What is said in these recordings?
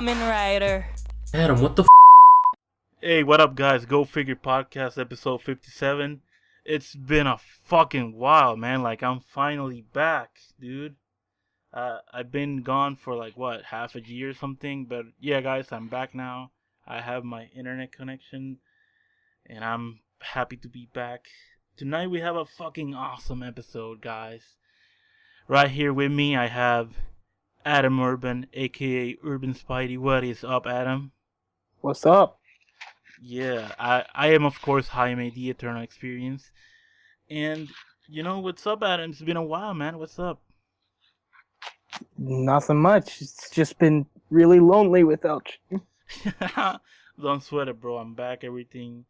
Kamen Rider. Adam, what the Hey, what up, guys? Go Figure Podcast, episode 57. It's been a fucking while, man. Like, I'm finally back, dude. I've been gone for, half a year or something. But, yeah, guys, I'm back now. I have my internet connection, and I'm happy to be back. Tonight, we have a fucking awesome episode, guys. Right here with me, I have Adam Urban, a.k.a. Urban Spidey. What is up, Adam? What's up? Yeah, I am, of course, Jaime, the Eternal Experience. And, what's up, Adam? It's been a while, man. What's up? Nothing much. It's just been really lonely without you. Don't sweat it, bro. I'm back. Everything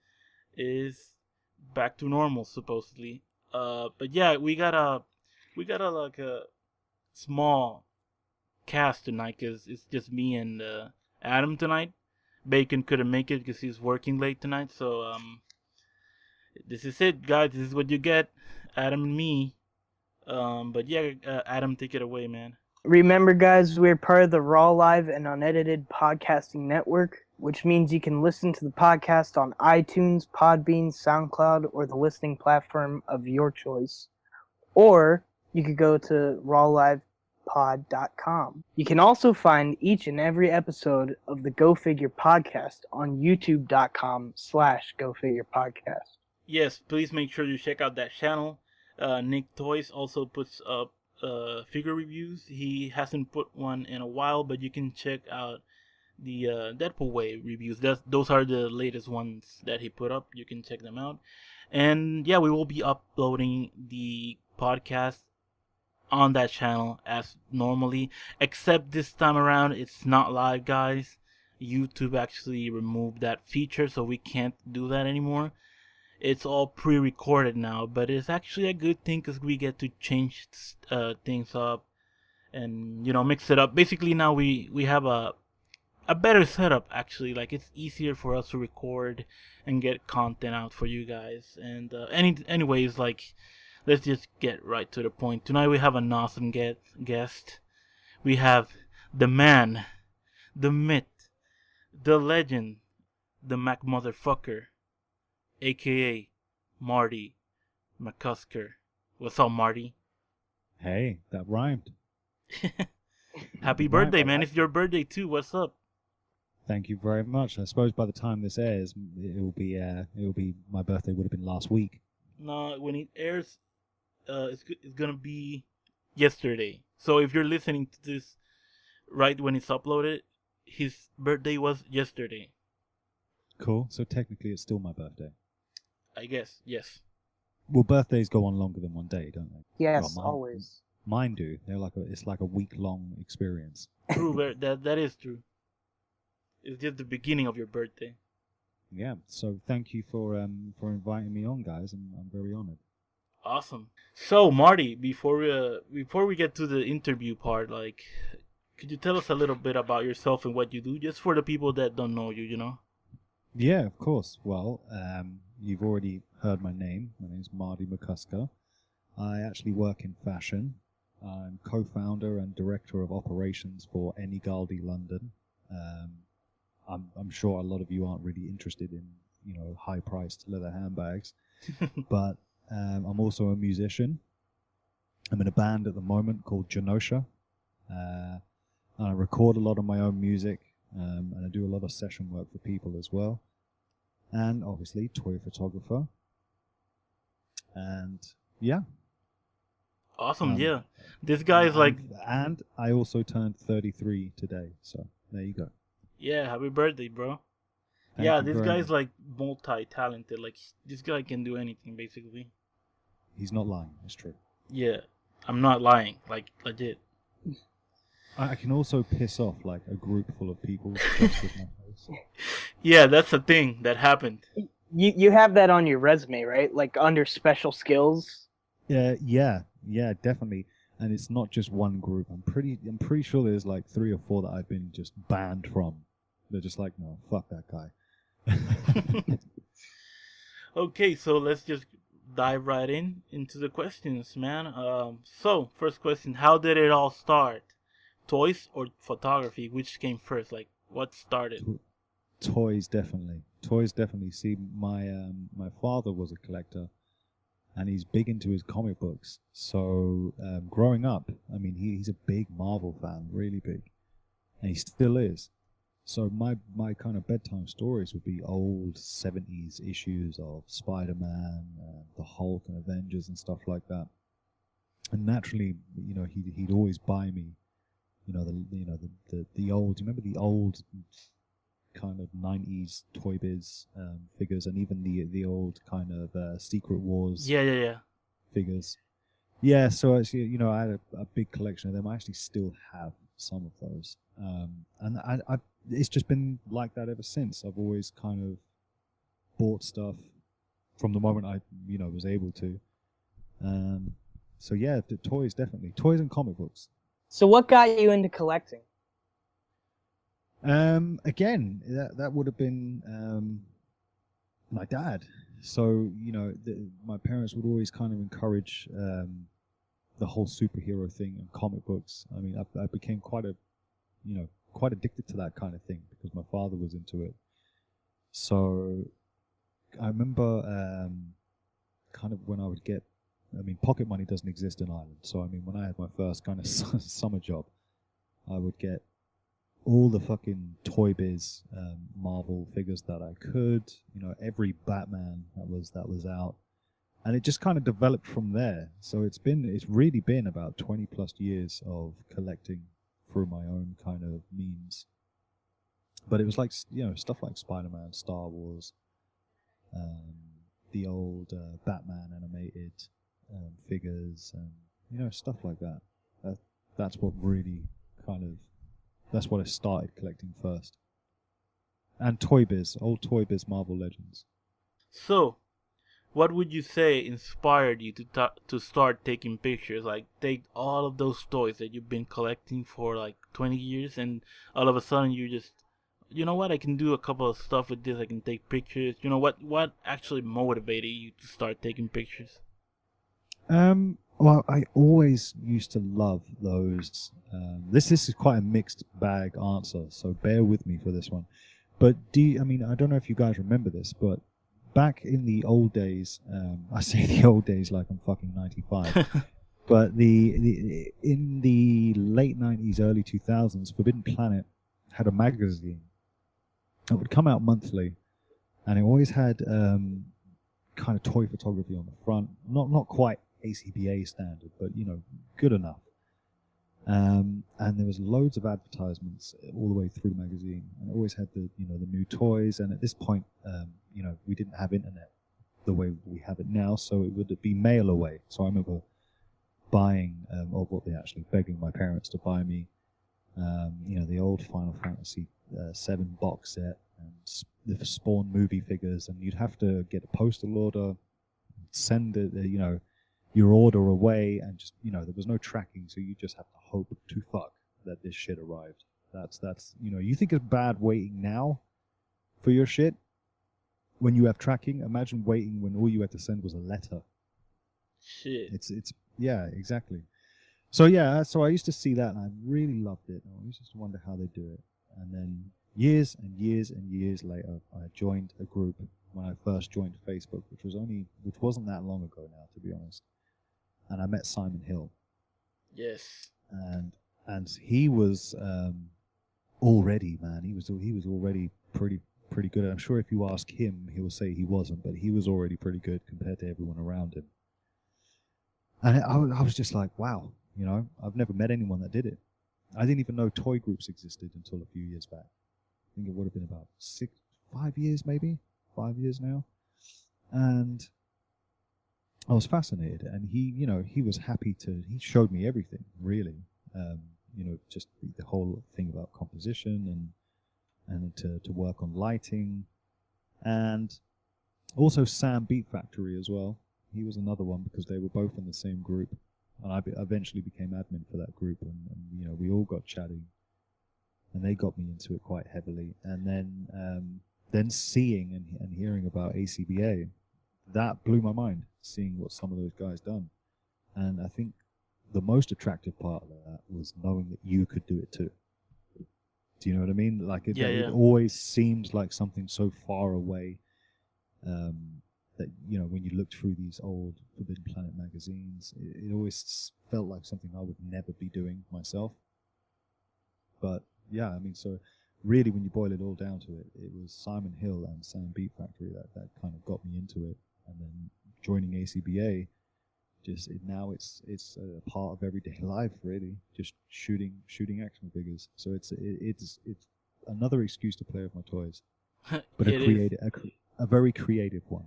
is back to normal, supposedly. But yeah, we got a small cast tonight, because it's just me and Adam tonight. Bacon couldn't make it because he's working late tonight, so this is it, guys. This is what you get, Adam and me. But yeah, Adam, take it away, man. Remember, guys, we're part of the Raw Live and Unedited Podcasting Network, which means you can listen to the podcast on iTunes, Podbean, SoundCloud, or the listening platform of your choice. Or you could go to rawlivepod.com. You can also find each and every episode of the Go Figure podcast on youtube.com/GoFigurePodcast. Yes, please make sure you check out that channel. Nick Toys also puts up figure reviews. He hasn't put one in a while, but you can check out the Deadpool Way reviews. Those are the latest ones that he put up. You can check them out. And yeah, we will be uploading the podcast on that channel as normally, except this time around it's not live, guys. YouTube actually removed that feature, so we can't do that anymore. It's all pre-recorded now, but it's actually a good thing because we get to change things up and mix it up. Basically, now we have a better setup, actually. Like, it's easier for us to record and get content out for you guys. And anyways, let's just get right to the point. Tonight we have an awesome guest. We have the man, the myth, the legend, the Mac motherfucker, a.k.a. Marty McCusker. What's up, Marty? Hey, that rhymed. Happy birthday, man. It's your birthday too. What's up? Thank you very much. I suppose by the time this airs, it will be my birthday would have been last week. No, when it airs, it's gonna be yesterday. So if you're listening to this right when it's uploaded, his birthday was yesterday. Cool. So technically, it's still my birthday. I guess, yes. Well, birthdays go on longer than one day, don't they? Yes, Well, always. Mine do. It's like a week-long experience. True, that is true. It's just the beginning of your birthday. Yeah. So thank you for inviting me on, guys. I'm very honored. Awesome. So, Marty, before we get to the interview part, could you tell us a little bit about yourself and what you do, just for the people that don't know you? Yeah, of course. Well, you've already heard my name. My name's Marty McCusker. I actually work in fashion. I'm co-founder and director of operations for Enigaldi London. I'm sure a lot of you aren't really interested in, high-priced leather handbags, but I'm also a musician. I'm in a band at the moment called Genosha. I record a lot of my own music, and I do a lot of session work for people as well. And obviously, toy photographer. And yeah. Awesome, yeah. This guy is And I also turned 33 today, so there you go. Yeah, happy birthday, bro. Thank yeah, you this very guy's much. multi-talented. This guy can do anything, basically. He's not lying, it's true. Yeah, I'm not lying, legit. I can also piss off a group full of people just with my face. Yeah, that's the thing that happened. You have that on your resume, right? Like under special skills. Yeah, definitely. And it's not just one group. I'm pretty sure there's 3 or 4 that I've been just banned from. They're just no, fuck that guy. Okay, so let's just dive right into the questions, man. First question: how did it all start? Toys or photography? Which came first? What started? Toys definitely. See, my father was a collector, and he's big into his comic books. So growing up, I mean, he's a big Marvel fan, really big, and he still is. So my kind of bedtime stories would be old 70s issues of Spider-Man, the Hulk and Avengers and stuff like that. And naturally, you know, he'd always buy me, you know, the old. You remember the old kind of 90s Toy Biz figures, and even the old kind of Secret Wars Yeah. figures. Yeah, so actually, you know, I had a big collection of them. I actually still have some of those, and I it's just been like that ever since. I've always kind of bought stuff from the moment I, you know, was able to. So yeah, the toys definitely, toys and comic books. So what got you into collecting? Again, that would have been my dad. So you know, my parents would always kind of encourage the whole superhero thing and comic books. I mean, I became quite addicted to that kind of thing because my father was into it. So I remember kind of when I would get, I mean, pocket money doesn't exist in Ireland. So I mean, when I had my first kind of summer job, I would get all the fucking Toy Biz Marvel figures that I could, you know, every Batman that was out. And it just kind of developed from there. So it's really been about 20 plus years of collecting through my own kind of means. But it was like, you know, stuff like Spider-Man, Star Wars, the old Batman animated figures, and, you know, stuff like that. That's what really kind of, that's what I started collecting first. And Toy Biz, old Toy Biz Marvel Legends. So, what would you say inspired you to start taking pictures? Like, take all of those toys that you've been collecting for like 20 years, and all of a sudden you just, you know what, I can do a couple of stuff with this. I can take pictures. You know what actually motivated you to start taking pictures? Well, I always used to love those. This is quite a mixed bag answer, so bear with me for this one. But I mean, I don't know if you guys remember this, but back in the old days, I say the old days like I'm fucking 95, but in the late 90s, early 2000s, Forbidden Planet had a magazine that would come out monthly, and it always had kind of toy photography on the front. Not quite ACBA standard, but, you know, good enough. And there was loads of advertisements all the way through the magazine, and it always had the new toys. And at this point, you know, we didn't have internet the way we have it now, so it would be mail away. So I remember buying, or what they actually begging my parents to buy me, you know, the old Final Fantasy 7 box set and the Spawn movie figures, and you'd have to get a postal order, send it, you know, your order away, and just, you know, there was no tracking, so you just have to hope to fuck that this shit arrived. That's you know, you think it's bad waiting now for your shit when you have tracking. Imagine waiting when all you had to send was a letter. Shit. It's yeah, exactly. So yeah, so I used to see that and I really loved it. I used to wonder how they do it. And then years and years and years later, I joined a group when I first joined Facebook, which wasn't that long ago now, to be honest. And I met Simon Hill. Yes. And he was already, man. He was already pretty good. I'm sure if you ask him, he will say he wasn't, but he was already pretty good compared to everyone around him. And I was just like, wow, you know, I've never met anyone that did it. I didn't even know toy groups existed until a few years back. I think it would have been about 5 years, maybe 5 years now. And I was fascinated, and he was happy to. He showed me everything, really. You know, just the whole thing about composition and to work on lighting, and also Sam Beat Factory as well. He was another one because they were both in the same group, and I eventually became admin for that group, and you know, we all got chatting, and they got me into it quite heavily. And then seeing and hearing about ACBA, that blew my mind, seeing what some of those guys done. And I think the most attractive part of that was knowing that you could do it too. Do you know what I mean? Like it, Yeah, it yeah. always seemed like something so far away, that when you looked through these old Forbidden Planet magazines, it always felt like something I would never be doing myself. But yeah, I mean, so really, when you boil it all down to it, it was Simon Hill and Sam Beat Factory that kind of got me into it, and then joining ACBA. Now it's a part of everyday life, really. Just shooting action figures. So it's another excuse to play with my toys, but It is. a very creative one.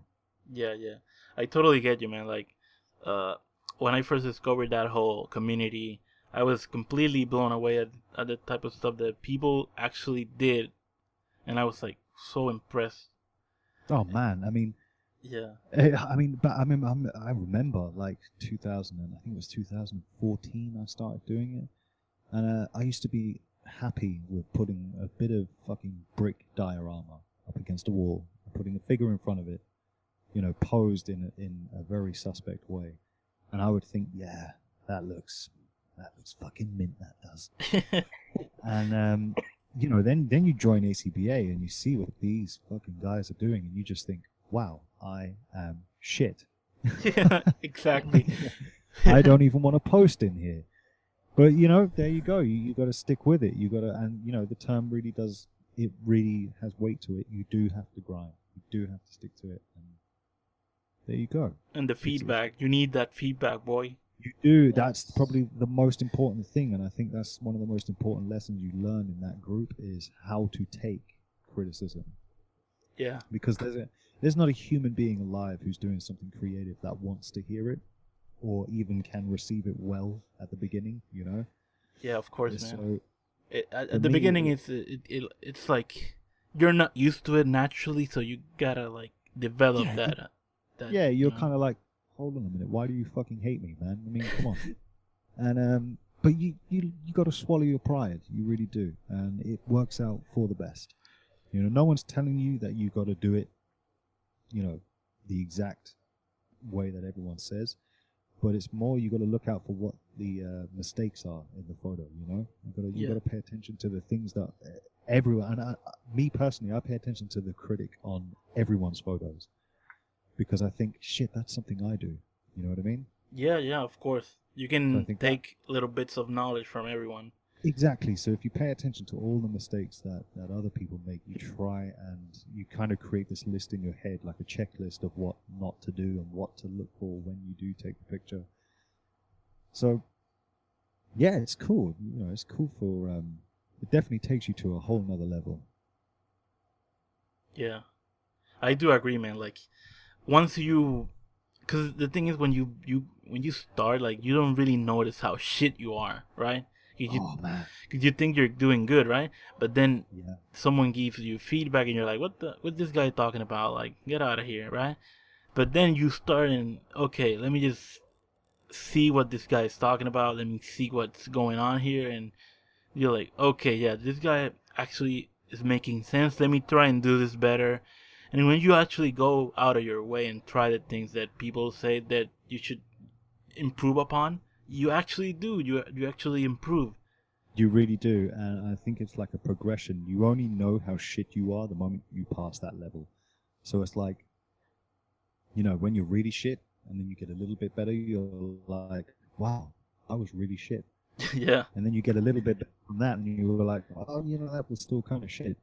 Yeah, yeah. I totally get you, man. Like, uh, when I first discovered that whole community, I was completely blown away at the type of stuff that people actually did, and I was like so impressed. Oh man, I mean, Yeah. but I remember like 2000, and I think it was 2014 I started doing it, and I used to be happy with putting a bit of fucking brick diorama up against a wall, putting a figure in front of it, posed in a very suspect way, and I would think, yeah, that looks fucking mint, that does. And then you join ACBA and you see what these fucking guys are doing, and you just think, wow, I am shit. Yeah, exactly. I don't even want to post in here. But there you go. You got to stick with it. You got to, and the term really does. It really has weight to it. You do have to grind. You do have to stick to it. And there you go. And the feedback, you need that feedback, boy. You do. That's probably the most important thing, and I think that's one of the most important lessons you learn in that group is how to take criticism. Yeah. Because there's not a human being alive who's doing something creative that wants to hear it, or even can receive it well at the beginning. Yeah, of course, So man. At the beginning, it's like you're not used to it naturally, so you gotta like develop that. Yeah, you're kind of like, hold on a minute, why do you fucking hate me, man? I mean, come on. And but you got to swallow your pride. You really do, and it works out for the best. No one's telling you that you got to do it, the exact way that everyone says, but it's more you got to look out for what the mistakes are in the photo. You got to pay attention to the things that everyone. And me personally, I pay attention to the critic on everyone's photos, because I think, shit, that's something I do. You know what I mean? Yeah, of course. You can take little bits of knowledge from everyone. Exactly. So if you pay attention to all the mistakes that other people make, you try and you kind of create this list in your head, like a checklist of what not to do and what to look for when you do take a picture. So, yeah, it's cool. It's cool for, it definitely takes you to a whole nother level. Yeah. I do agree, man. Like, once you, because the thing is, when you start, like, you don't really notice how shit you are, right? Man. Because you think you're doing good, right? But then someone gives you feedback, and you're like, what's this guy talking about? Like, get out of here, right? But then you start and, okay, let me just see what this guy is talking about. Let me see what's going on here, and you're like, okay, yeah, this guy actually is making sense. Let me try and do this better. And when you actually go out of your way and try the things that people say that you should improve upon, you actually do. You actually improve. You really do, and I think it's like a progression. You only know how shit you are the moment you pass that level. So it's like, when you're really shit, and then you get a little bit better, you're like, wow, I was really shit. Yeah. And then you get a little bit from that, and you were like, oh, that was still kind of shit.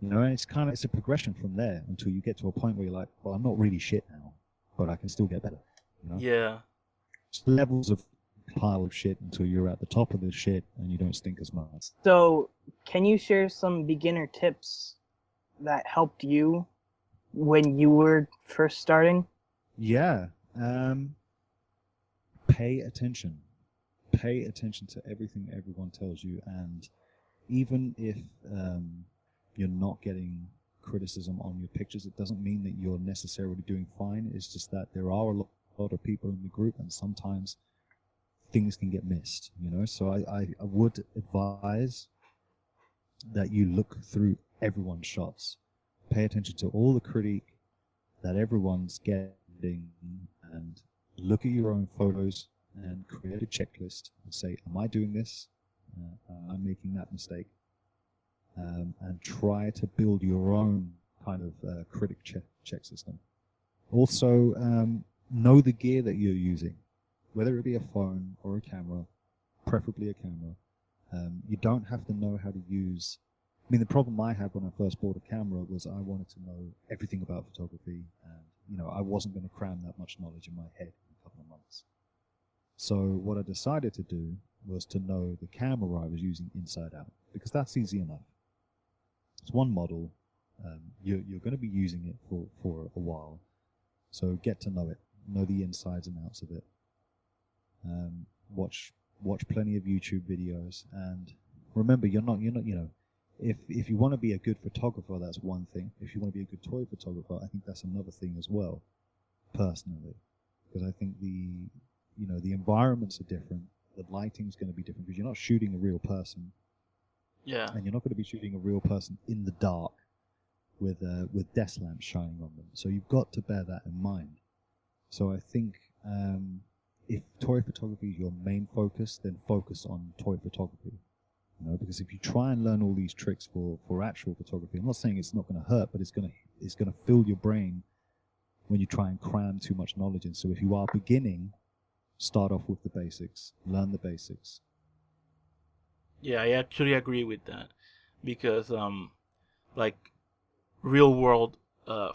And it's a progression from there until you get to a point where you're like, well, I'm not really shit now, but I can still get better. Yeah. It's levels of pile of shit until you're at the top of the shit and you don't stink as much. So, can you share some beginner tips that helped you when you were first starting? Yeah. Pay attention. Pay attention to everything everyone tells you, and even if you're not getting criticism on your pictures, it doesn't mean that you're necessarily doing fine. It's just that there are a lot of people in the group, and sometimes things can get missed, So I would advise that you look through everyone's shots. Pay attention to all the critique that everyone's getting, and look at your own photos and create a checklist and say, am I doing this? I'm making that mistake. and try to build your own kind of critic check system. Also, know the gear that you're using, whether it be a phone or a camera, preferably a camera. You don't have to know how to use. I mean, the problem I had when I first bought a camera was I wanted to know everything about photography, and I wasn't going to cram that much knowledge in my head in a couple of months. So what I decided to do was to know the camera I was using inside out, because that's easy enough. It's one model. You're going to be using it for a while, so get to know it, know the insides and outs of it. Watch plenty of YouTube videos, and remember, you're not if you want to be a good photographer, that's one thing. If you want to be a good toy photographer, I think that's another thing as well, personally, because I think the environments are different, the lighting's going to be different, because you're not shooting a real person. Yeah. And you're not going to be shooting a real person in the dark with desk lamps shining on them. So you've got to bear that in mind. So I think if toy photography is your main focus, then focus on toy photography. Because if you try and learn all these tricks for actual photography, I'm not saying it's not going to hurt, but it's going to fill your brain when you try and cram too much knowledge in. So if you are beginning, start off with the basics, learn the basics. Yeah, I actually agree with that, because like real world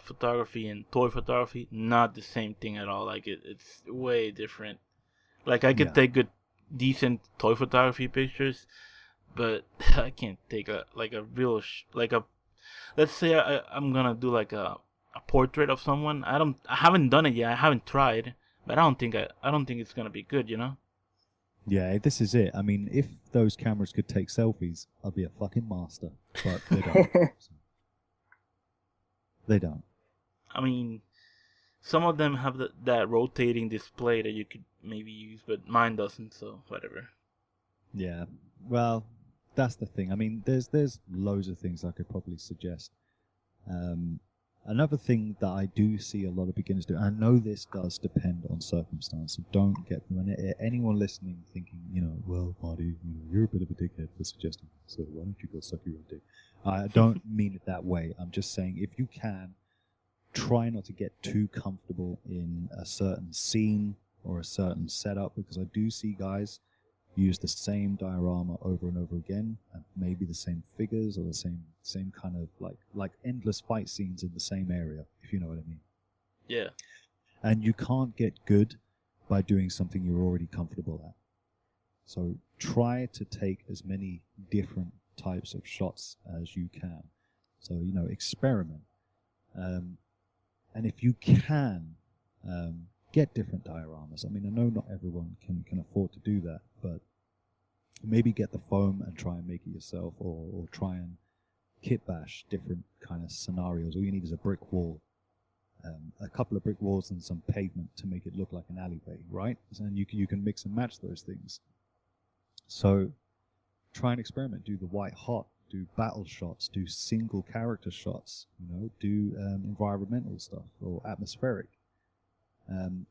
photography and toy photography, not the same thing at all. Like it's way different. Like I could take good, decent toy photography pictures, but I can't take a real let's say I'm gonna do like a portrait of someone. I haven't done it yet. I haven't tried, but I don't think it's gonna be good. Yeah, this is it. I mean, if those cameras could take selfies, I'd be a fucking master. But they don't. They don't. I mean, some of them have that rotating display that you could maybe use, but mine doesn't, so whatever. Yeah, well, that's the thing. I mean, there's loads of things I could probably suggest. Another thing that I do see a lot of beginners do, and I know this does depend on circumstance, so don't get anyone listening thinking, well, Marty, you're a bit of a dickhead for suggesting this, so why don't you go suck your own dick? I don't mean it that way. I'm just saying, if you can, try not to get too comfortable in a certain scene or a certain setup, because I do see guys use the same diorama over and over again, and maybe the same figures or the same kind of like endless fight scenes in the same area, if you know what I mean. Yeah. And you can't get good by doing something you're already comfortable at. So try to take as many different types of shots as you can. So, experiment. And if you can, get different dioramas. I mean, I know not everyone can afford to do that, but maybe get the foam and try and make it yourself, or try and kit bash different kind of scenarios. All you need is a brick wall, a couple of brick walls and some pavement to make it look like an alleyway, right? And you can mix and match those things. So try and experiment. Do the white hot, do battle shots, do single character shots, do environmental stuff or atmospheric.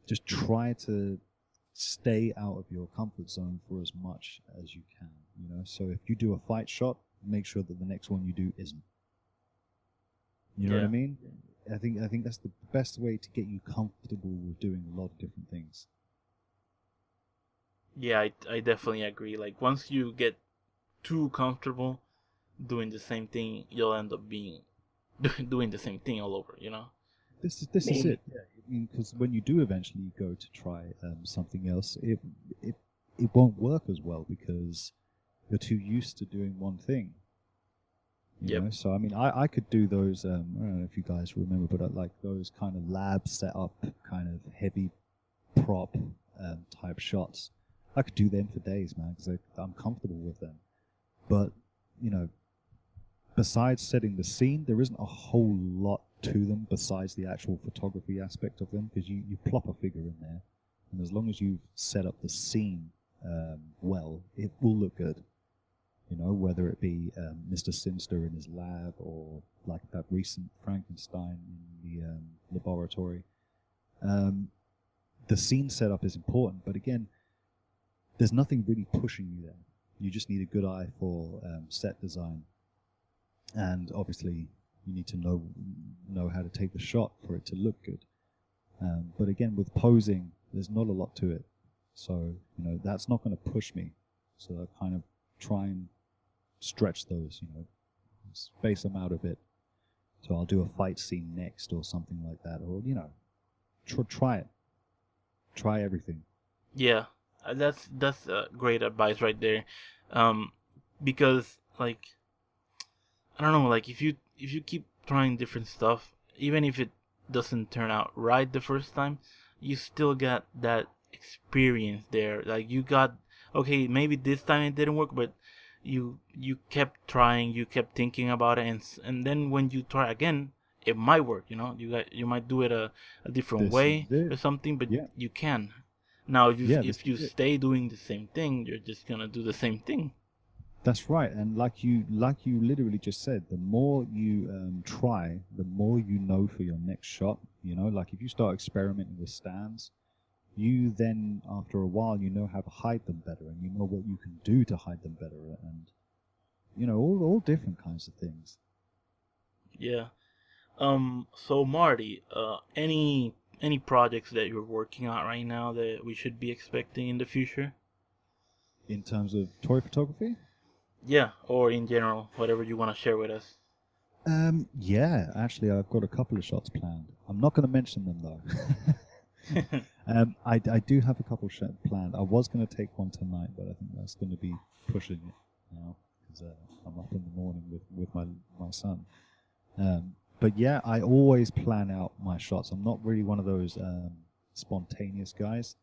Just try to stay out of your comfort zone for as much as you can. So if you do a fight shot, make sure that the next one you do isn't. You know what I mean? I think that's the best way to get you comfortable with doing a lot of different things. Yeah, I definitely agree. Like once you get too comfortable doing the same thing, you'll end up doing the same thing all over. This is it. Yeah, because when you do eventually go to try something else, it won't work as well because you're too used to doing one thing. You know? So I mean, I could do those. I don't know if you guys remember, but like those kind of lab setup, kind of heavy prop type shots. I could do them for days, man, because I'm comfortable with them. But besides setting the scene, there isn't a whole lot to them besides the actual photography aspect of them, because you plop a figure in there, and as long as you've set up the scene well, it will look good. Whether it be Mr. Sinister in his lab, or like that recent Frankenstein in the laboratory. The scene setup is important, but again, there's nothing really pushing you there. You just need a good eye for set design. and obviously you need to know how to take the shot for it to look good. But again, with posing, there's not a lot to it, so that's not going to push me. So I kind of try and stretch those, space them out a bit. So I'll do a fight scene next or something like that, or try it, try everything. Yeah, that's great advice right there, because like I don't know, like if you keep trying different stuff, even if it doesn't turn out right the first time, you still got that experience there. Like you got, okay, maybe this time it didn't work, but you kept trying, you kept thinking about it, and then when you try again, it might work. You might do it a different This way is it. or something, but Yeah. you can. Now, This if you is it. stay doing the same thing, you're just gonna do the same thing. That's right, and like you literally just said, the more you try, the more you know for your next shot. Like if you start experimenting with stands, you then after a while you know how to hide them better, and you know what you can do to hide them better, and all different kinds of things. Yeah. So Marty, any projects that you're working on right now that we should be expecting in the future? In terms of toy photography, Yeah, or in general, whatever you want to share with us. yeah, actually I've got a couple of shots planned. I'm not going to mention them though. I do have a couple planned. I was going to take one tonight, but I think that's going to be pushing it now because I'm up in the morning with my son. But yeah, I always plan out my shots. I'm not really one of those spontaneous guys.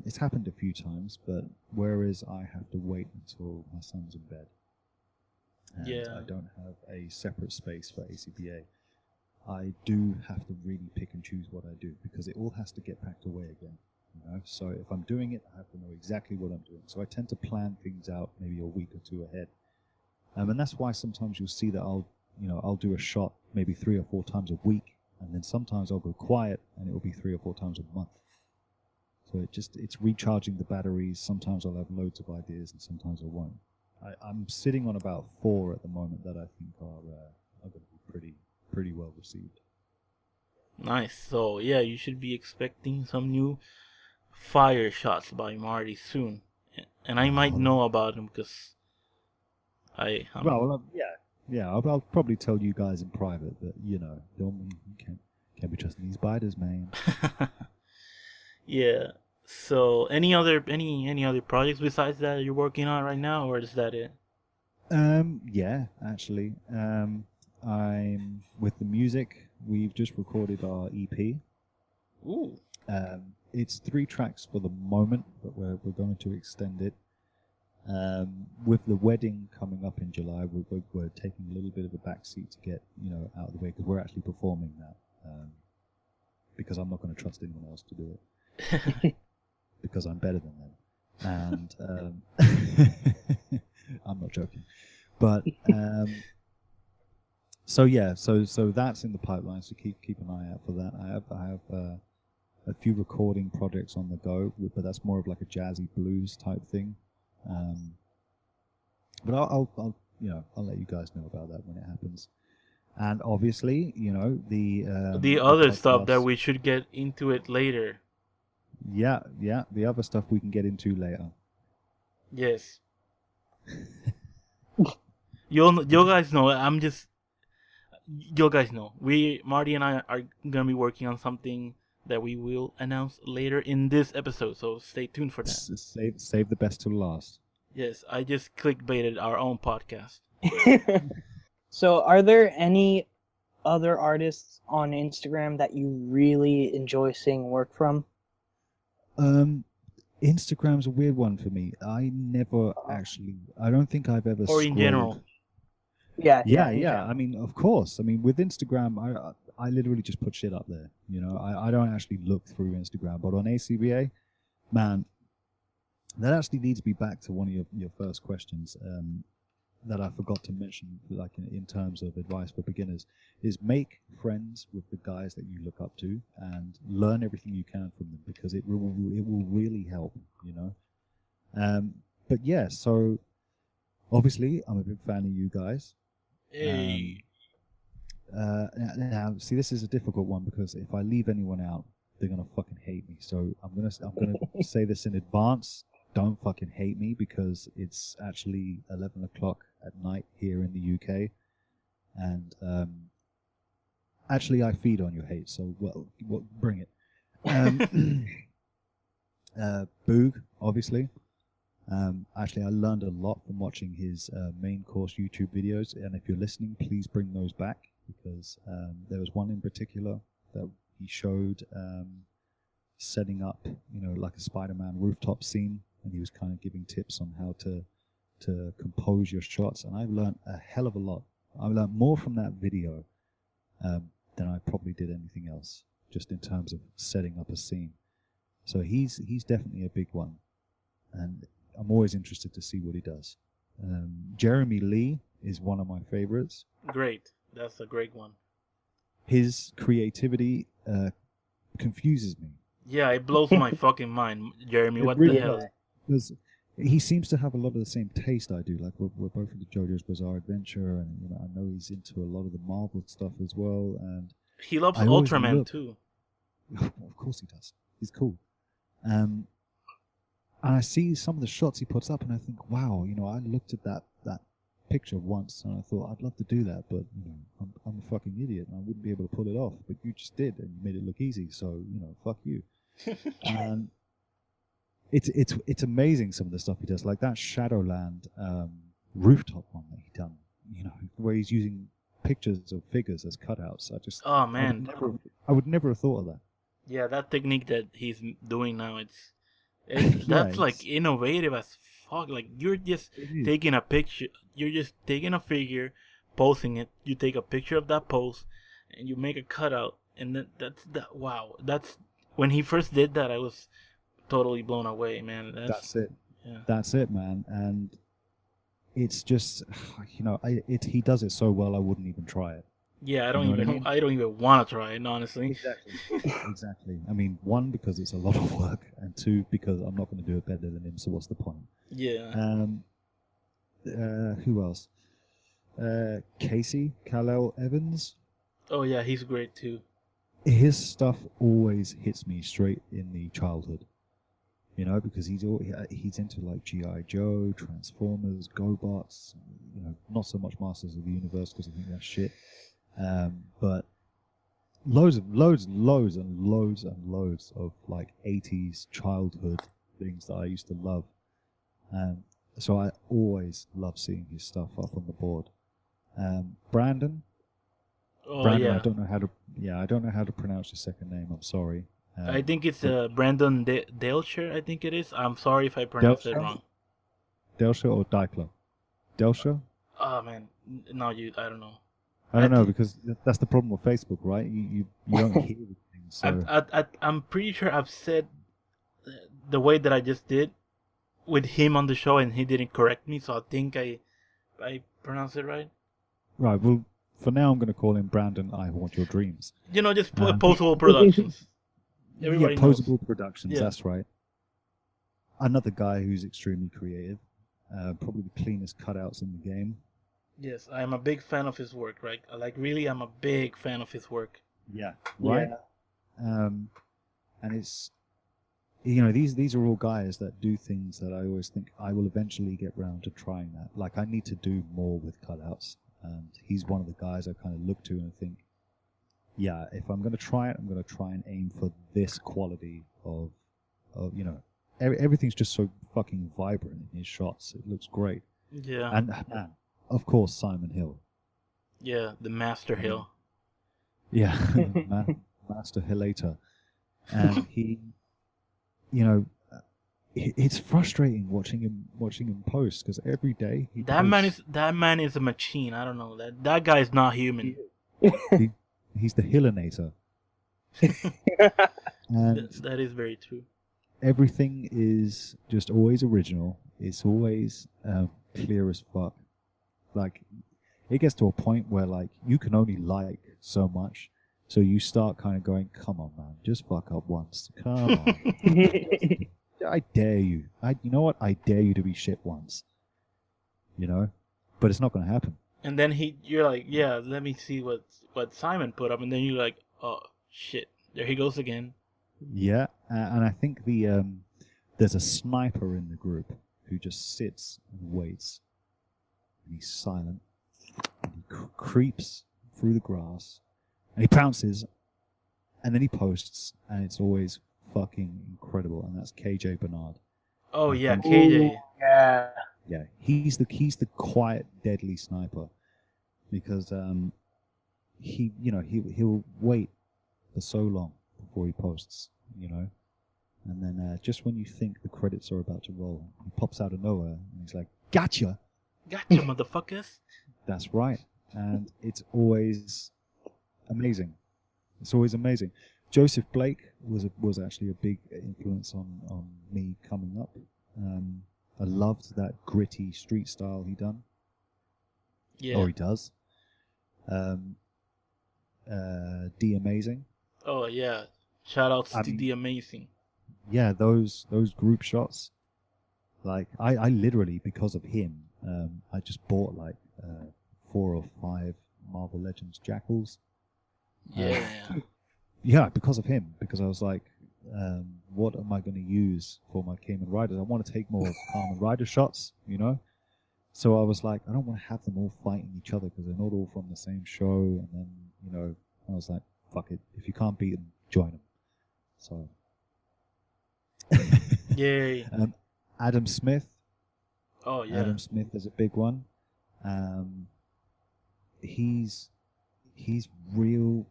It's happened a few times, but whereas I have to wait until my son's in bed, and Yeah. I don't have a separate space for ACBA, I do have to really pick and choose what I do because it all has to get packed away again. So if I'm doing it, I have to know exactly what I'm doing. So I tend to plan things out maybe a week or two ahead, and that's why sometimes you'll see that I'll do a shot maybe 3 or 4 times a week, and then sometimes I'll go quiet and it will be 3 or 4 times a month. So it's recharging the batteries. Sometimes I'll have loads of ideas, and sometimes I won't. I'm sitting on about 4 at the moment that I think are going to be pretty well received. Nice. So yeah, you should be expecting some new fire shots by Marty soon, and I might know about them because I'm Yeah. I'll probably tell you guys in private, but you can't be trusting these spiders, man. Yeah. So any other projects besides that you're working on right now, or is that it? Yeah, actually, I'm with the music. We've just recorded our EP. Ooh. It's 3 tracks for the moment, but we're going to extend it. With the wedding coming up in July, we're taking a little bit of a backseat to get out of the way because we're actually performing that. Because I'm not going to trust anyone else to do it because I'm better than them, and I'm not joking. But so yeah, so that's in the pipeline. So keep an eye out for that. I have a few recording projects on the go, but that's more of like a jazzy blues type thing. But I'll let you guys know about that when it happens. And obviously, The other stuff that podcast. we should get into it later. Yeah, the other stuff we can get into later. Yes. You guys know. You guys know. Marty and I are gonna be working on something that we will announce later in this episode. So stay tuned for that. Save the best till last. Yes, I just clickbaited our own podcast. So, are there any other artists on Instagram that you really enjoy seeing work from? Instagram's a weird one for me. I never actually. I don't think I've ever. Or in scrolled. general. Yeah. I mean, of course. I mean, with Instagram, I literally just put shit up there. I don't actually look through Instagram. But on ACBA, man, that actually leads me back to one of your first questions that I forgot to mention, like in terms of advice for beginners, is make friends with the guys that you look up to and learn everything you can from them because it will really help. But yeah, so obviously I'm a big fan of you guys. Hey. Now, see, this is a difficult one because if I leave anyone out, they're gonna fucking hate me. So I'm gonna say this in advance. Don't fucking hate me because it's actually 11 o'clock at night here in the UK, and actually I feed on your hate. So well bring it. Boog, obviously. Actually, I learned a lot from watching his main course YouTube videos, and if you're listening, please bring those back because there was one in particular that he showed setting up, like a Spider-Man rooftop scene, and he was kind of giving tips on how to compose your shots, and I've learned a hell of a lot. I learned more from that video than I probably did anything else, just in terms of setting up a scene. So he's definitely a big one, and I'm always interested to see what he does. Jeremy Lee is one of my favorites. Great. That's a great one. His creativity confuses me. Yeah, it blows my fucking mind, Jeremy. What the hell? Because he seems to have a lot of the same taste I do. Like we're both into JoJo's Bizarre Adventure, and I know he's into a lot of the Marvel stuff as well. And he loves Ultraman too. Of course he does. He's cool. And I see some of the shots he puts up, and I think, wow, I looked at that picture once, and I thought I'd love to do that, but I'm a fucking idiot, and I wouldn't be able to pull it off. But you just did, and you made it look easy. So fuck you. And it's amazing some of the stuff he does, like that Shadowland rooftop one that he done. Where he's using pictures of figures as cutouts. Oh man, I would never have thought of that. Yeah, that technique that he's doing now, that's like innovative as fuck. Like you're just taking a picture, you're just taking a figure, posing it. You take a picture of that pose, and you make a cutout, and then wow. That's when he first did that, I was totally blown away, man. That's it. Yeah. That's it, man. And it's just, he does it so well. I wouldn't even try it. Yeah, I don't even want to try it, honestly. Exactly. I mean, one, because it's a lot of work, and two, because I'm not going to do it better than him. So what's the point? Yeah. Who else? Casey Kal-El Evans. Oh yeah, he's great too. His stuff always hits me straight in the childhood. Because he's into like G.I. Joe, Transformers, GoBots. Not so much Masters of the Universe because I think that's shit. But loads and loads of like 80s childhood things that I used to love. So I always love seeing his stuff up on the board. Brandon. Oh, Brandon, yeah. I don't know how to pronounce your second name. I'm sorry. I think it's Brandon Delsher. I think it is. I'm sorry if I pronounced it wrong. Delsher or Dykler? Delsher? Oh man, no, I don't know. I don't know because that's the problem with Facebook, right? You don't hear things. So. I'm pretty sure I've said the way that I just did with him on the show, and he didn't correct me, so I think I pronounced it right. Right. Well, for now, I'm going to call him Brandon. I Haunt Your Dreams. Just Posable Productions. Everybody knows. Posable Productions. Yeah. That's right. Another guy who's extremely creative. Probably the cleanest cutouts in the game. Yes, I'm a big fan of his work, right? I'm a big fan of his work. Yeah, right. Yeah. And it's, these are all guys that do things that I always think I will eventually get round to trying that. Like I need to do more with cutouts, and he's one of the guys I kind of look to and think, yeah, if I'm going to try it, I'm going to try and aim for this quality of everything's just so fucking vibrant in his shots. It looks great. Yeah. And of course, Simon Hill. Yeah, the Master Hill. Yeah, Master Hillator. And he, it's frustrating watching him post because every day that man is a machine. I don't know that guy is not human. He's the Hillinator. And that is very true. Everything is just always original. It's always clear as fuck. Like, it gets to a point where, like, you can only like so much, so you start kind of going, come on, man, just fuck up once. Come on. I dare you. You know what? I dare you to be shit once. But it's not going to happen. And then you're like, yeah, let me see what Simon put up, and then you're like, oh shit, there he goes again. Yeah, and I think there's a sniper in the group who just sits and waits. And he's silent. And he creeps through the grass, and he pounces, and then he posts, and it's always fucking incredible. And that's KJ Bernard. Oh I yeah, think- KJ. Ooh, yeah. Yeah, he's the quiet, deadly sniper, because he'll wait for so long before he posts, and then just when you think the credits are about to roll, he pops out of nowhere and he's like, "Gotcha!" Gotcha, motherfuckers. That's right, and it's always amazing. It's always amazing. Joseph Blake was actually a big influence on me coming up. I loved that gritty street style he done. Yeah. Or he does. D Amazing. Oh yeah. Shout outs to mean- the amazing. Yeah, those group shots. Like I literally, because of him, I just bought like 4 or 5 Marvel Legends Jackals. Yeah. Yeah, because of him. Because I was like, what am I going to use for my Kamen Riders? I want to take more Kamen Rider shots, So I was like, I don't want to have them all fighting each other because they're not all from the same show. And then, I was like, fuck it. If you can't beat them, join them. So. Yay. Adam Smith. Oh yeah. Adam Smith is a big one. He's real.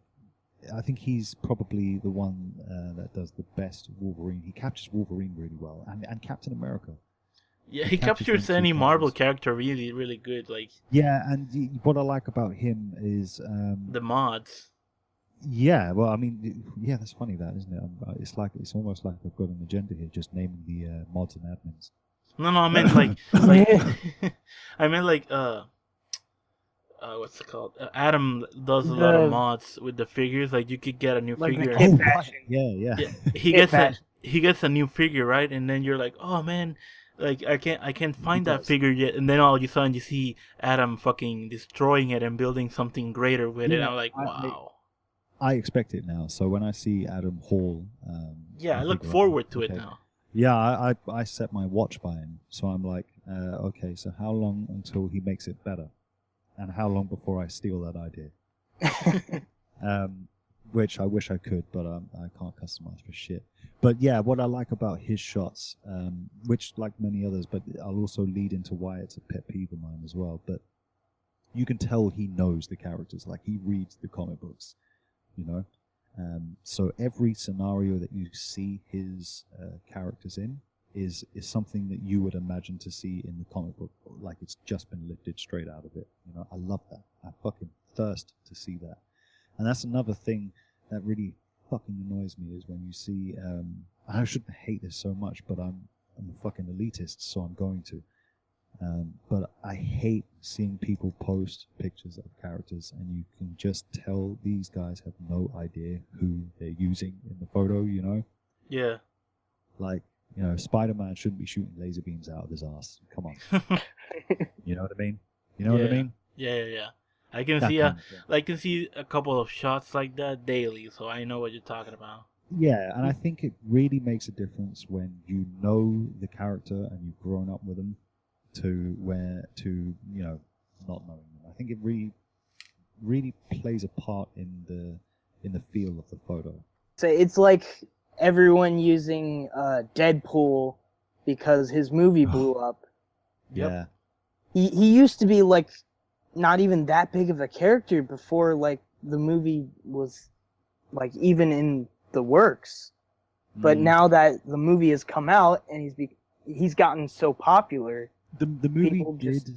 I think he's probably the one that does the best Wolverine. He captures Wolverine really well, and Captain America. Yeah, he He captures captures them any two Marvel times. character really, really good. Like Yeah, and what I like about him is, the mods. yeah. Well, I mean, yeah, that's funny, that isn't it? It's almost like I've got an agenda here, just naming the mods and admins. No, I meant like I meant like what's it called? Adam does a lot of The- mods with the figures. Like you could get a new Like the figure. kit Oh, fashion. yeah. Yeah, he Kit gets fashion. he gets a new figure, right? And then you're like, oh man, like I can't find that does. figure yet. And then all of a sudden you see Adam fucking destroying it and building something greater with it. Yeah, I'm like, I- wow. I expect it now. So when I see Adam Hall, Yeah, I look figure, forward to it okay. now. Yeah, I set my watch by him. So I'm like, okay, so how long until he makes it better? And how long before I steal that idea? Which I wish I could, but I can't customize for shit. But yeah, what I like about his shots, which like many others, but I'll also lead into why it's a pet peeve of mine as well. But you can tell he knows the characters, like he reads the comic books, So every scenario that you see his characters in is something that you would imagine to see in the comic book, like it's just been lifted straight out of it. I love that. I fucking thirst to see that. And that's another thing that really fucking annoys me is when you see, I shouldn't hate this so much, but I'm a fucking elitist, so I'm going to. But I hate seeing people post pictures of characters and you can just tell these guys have no idea who they're using in the photo, Yeah. Like, Spider-Man shouldn't be shooting laser beams out of his ass. Come on. You know what I mean? You know what I Yeah. mean? Yeah. I can That see kind of thing. I can see a couple of shots like that daily, so I know what you're talking about. Yeah, and I think it really makes a difference when you know the character and you've grown up with them to not knowing them. I think it really plays a part in the feel of the photo. So it's like everyone using Deadpool because his movie blew up. Yep. Yeah. He used to be like not even that big of a character before like the movie was like even in the works. But now that the movie has come out and he's gotten so popular, the movie people just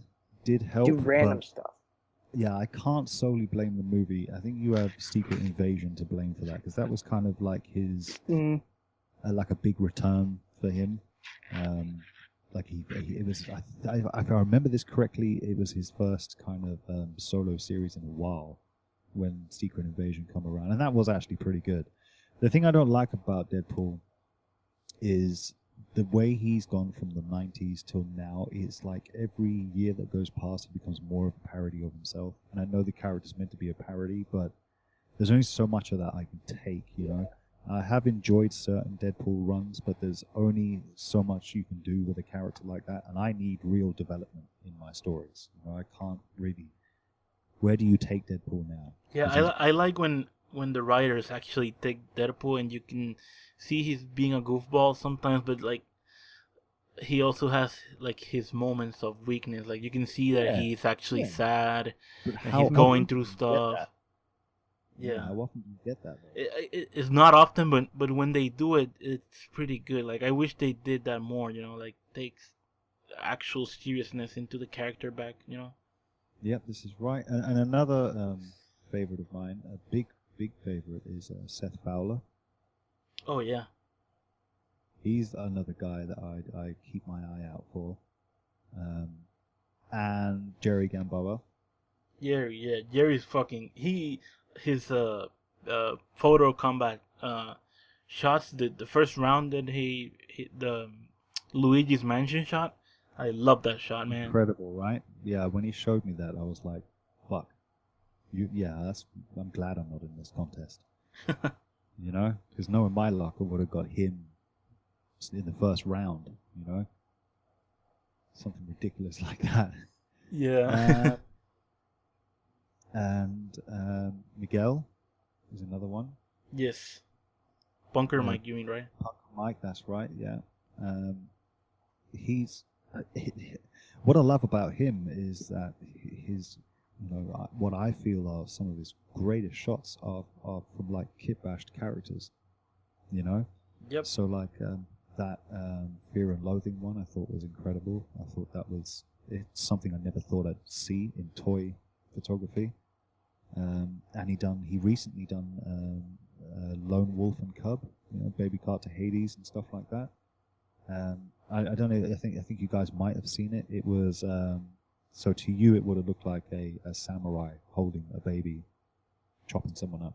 did help. do random but stuff. yeah, I can't solely blame the movie. I think you have Secret Invasion to blame for that because that was kind of like his like a big return for him. Like it was. If I remember this correctly, it was his first kind of solo series in a while when Secret Invasion come around, and that was actually pretty good. The thing I don't like about Deadpool is the way he's gone from the 90s till now, it's like every year that goes past, he becomes more of a parody of himself. And I know the character's meant to be a parody, but there's only so much of that I can take, you know. I have enjoyed certain Deadpool runs, but there's only so much you can do with a character like that, and I need real development in my stories. You know, I can't really. Where do you take Deadpool now? Yeah, I like when the writers actually take Deadpool and you can see he's being a goofball sometimes, but like he also has like his moments of weakness. Like you can see that he's actually sad But and he's going through stuff. Yeah, how often do you get that? It's not often, but when they do it, it's pretty good. Like I wish they did that more. You know, like takes actual seriousness into the character back. You know. Yep, this is right. And another favorite of mine, a big favorite, is Seth Fowler. Oh yeah. He's another guy that I keep my eye out for. And Jerry Gamboa. Jerry's fucking his photo combat shots, the first round that he the Luigi's Mansion shot. I love that shot, man. Incredible, right? Yeah, when he showed me that, I was like, fuck. I'm glad I'm not in this contest. You know? Because knowing my luck, I would have got him in the first round, you know? Something ridiculous like that. Yeah. And Miguel is another one. Yes. Bunker Mike, you mean, right? Bunker Mike, that's right, yeah. He's... what I love about him is that his... You know, what I feel are some of his greatest shots are from, like, kit-bashed characters, you know? Yep. So, like, that Fear and Loathing one I thought was incredible. I thought it's something I never thought I'd see in toy photography. And he recently done Lone Wolf and Cub, you know, Baby Cart to Hades and stuff like that. I don't know, I think you guys might have seen it. It was... So to you, it would have looked like a samurai holding a baby, chopping someone up.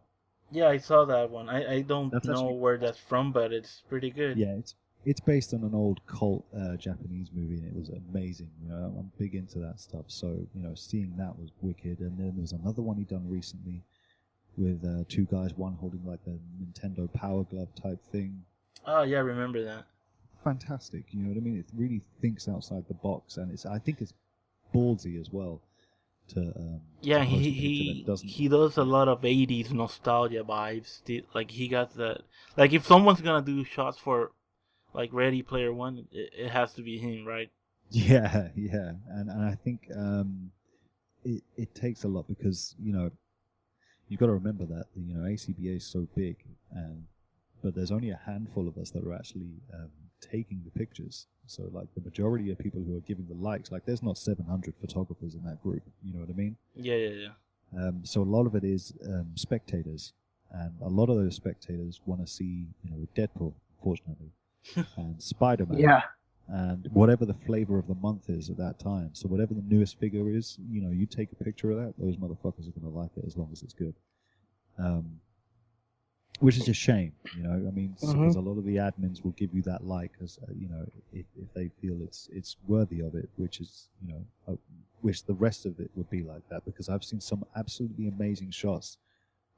Yeah, I saw that one. I don't know where that's from, but it's pretty good. Yeah, it's based on an old cult Japanese movie, and it was amazing. You know, I'm big into that stuff. So, you know, seeing that was wicked. And then there was another one he done recently with two guys, one holding like a Nintendo Power Glove type thing. Oh, yeah, I remember that. Fantastic. You know what I mean? It really thinks outside the box, and I think it's ballsy as well. He does a lot of 80s nostalgia vibes. Like he got that. Like if someone's gonna do shots for like Ready Player One, it has to be him, right? Yeah, and I think it takes a lot because, you know, you've got to remember that, you know, ACBA is so big, but there's only a handful of us that are actually taking the pictures. So, like, the majority of people who are giving the likes, like, there's not 700 photographers in that group. You know what I mean? Yeah. So a lot of it is spectators, and a lot of those spectators want to see, you know, Deadpool, fortunately, and Spider-Man. Yeah. And whatever the flavor of the month is at that time. So whatever the newest figure is, you know, you take a picture of that, those motherfuckers are going to like it as long as it's good. Which is a shame, you know. I mean, because a lot of the admins will give you that like, as you know, if they feel it's worthy of it, which is, you know, wish the rest of it would be like that. Because I've seen some absolutely amazing shots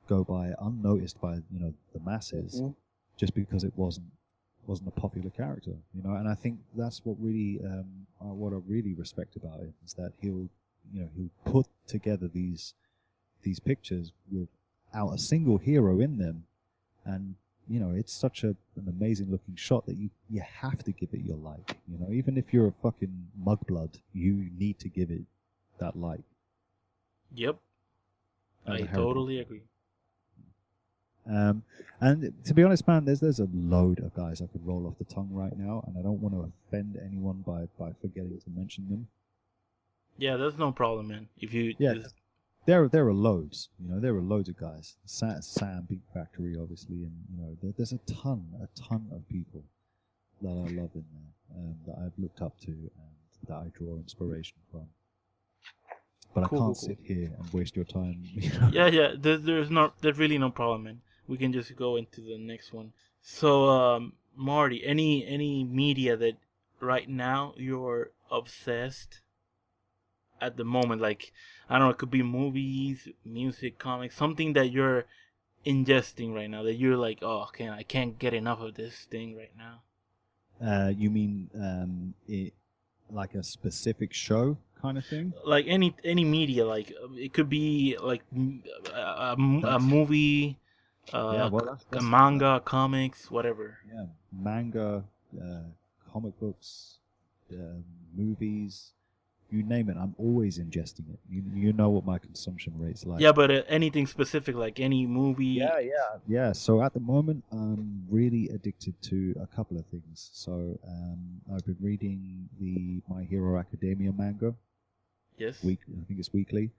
go by unnoticed by, you know, the masses, just because it wasn't a popular character, you know. And I think that's what really what I really respect about it is that he'll put together these pictures without a single hero in them. And, you know, it's such an amazing looking shot that you have to give it your like. You know, even if you're a fucking mugblud, you need to give it that like. Yep. I totally agree. And to be honest, man, there's a load of guys I could roll off the tongue right now, and I don't want to offend anyone by forgetting to mention them. Yeah, there's no problem, man. If you There are loads, you know. There are loads of guys. Sam Beat Factory, obviously, and you know, there's a ton of people that I love in there, that I've looked up to, and that I draw inspiration from. But I can't sit here and waste your time. You know? Yeah. There's really no problem, man. We can just go into the next one. So Marty, any media that right now you're obsessed at the moment? Like, I don't know, it could be movies, music, comics, something that you're ingesting right now that you're like, oh, I can't get enough of this thing right now. You mean like a specific show kind of thing? Like any media, like it could be like a movie, Yeah, well, a that's manga, comics, whatever. yeah, manga, comic books, movies, you name it. I'm always ingesting it. You know what my consumption rate's like. Yeah, but anything specific, like any movie. Yeah. So at the moment, I'm really addicted to a couple of things. So I've been reading the My Hero Academia manga. Yes. I think it's weekly.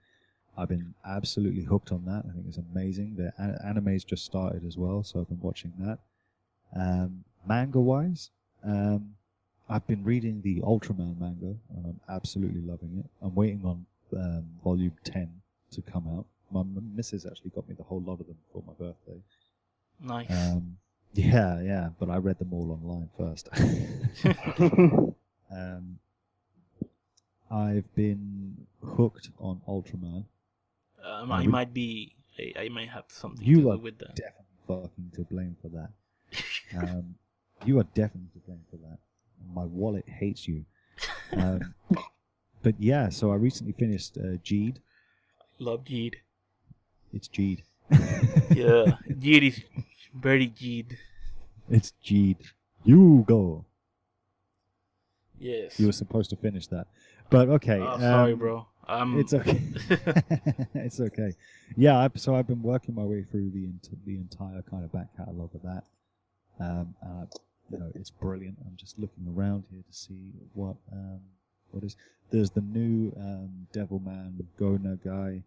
I've been absolutely hooked on that. I think it's amazing. The anime's just started as well, so I've been watching that. Manga-wise, I've been reading the Ultraman manga, and I'm absolutely loving it. I'm waiting on volume 10 to come out. My missus actually got me the whole lot of them for my birthday. Nice. Yeah, but I read them all online first. I've been hooked on Ultraman. I might have something You to are do with that. definitely fucking to blame for that. You are definitely to blame for that. My wallet hates you. But yeah, so I recently finished Jeed. Love Jeed. It's Jeed. Yeah, Jeed is very Jeed. It's Jeed. You go. Yes. You were supposed to finish that. But okay. Sorry, bro. It's okay. It's okay. Yeah, so I've been working my way through the entire kind of back catalogue of that. It's brilliant. I'm just looking around here to see what is. There's the new Devilman Go Nagai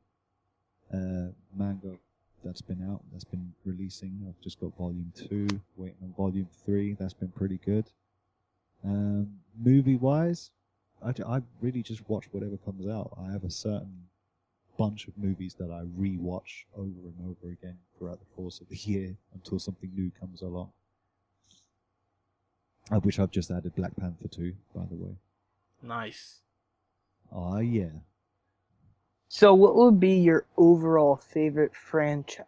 manga that's been out. That's been releasing. I've just got volume 2. Waiting on volume 3. That's been pretty good. Movie-wise, I really just watch whatever comes out. I have a certain bunch of movies that I re-watch over and over again throughout the course of the year until something new comes along. Which I've just added Black Panther 2, by the way. Nice. Oh, yeah. So what would be your overall favorite franchise?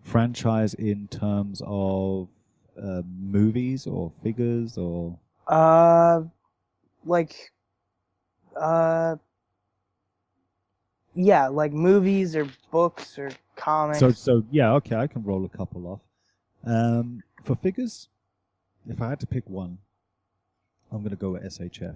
Franchise in terms of movies or figures or... Yeah, like movies or books or comics. So yeah, okay, I can roll a couple off. For figures, if I had to pick one, I'm going to go with SHF.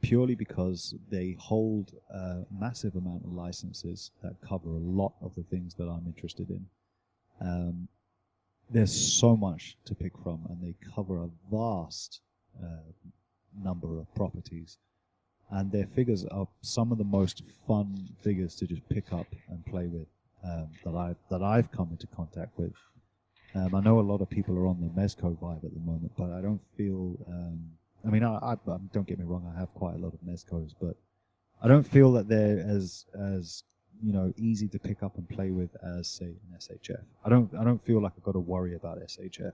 Purely because they hold a massive amount of licenses that cover a lot of the things that I'm interested in. There's so much to pick from, and they cover a vast number of properties. And their figures are some of the most fun figures to just pick up and play with that I've come into contact with. I know a lot of people are on the Mezco vibe at the moment, but I don't feel... I don't get me wrong, I have quite a lot of Mezcos, but I don't feel that they're as easy to pick up and play with as, say, an SHF. I don't feel like I've got to worry about SHF,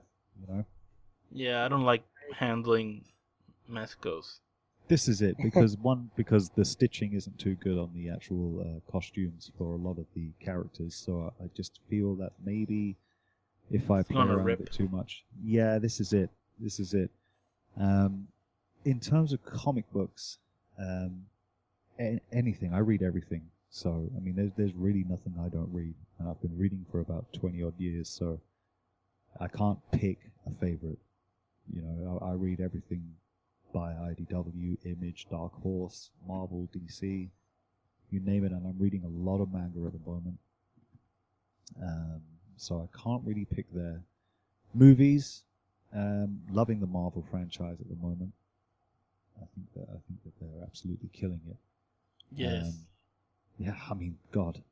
Yeah, I don't like handling Mezcos. This is it, because the stitching isn't too good on the actual costumes for a lot of the characters, so I just feel that maybe if I play around with it too much... Yeah, this is it. In terms of comic books, anything, I read everything. So, I mean, there's really nothing I don't read. And I've been reading for about 20 odd years, so I can't pick a favorite. I read everything by IDW, Image, Dark Horse, Marvel, DC, you name it, and I'm reading a lot of manga at the moment. So I can't really pick there. Movies, loving the Marvel franchise at the moment. I think that they're absolutely killing it. Yes. Yeah, I mean, God,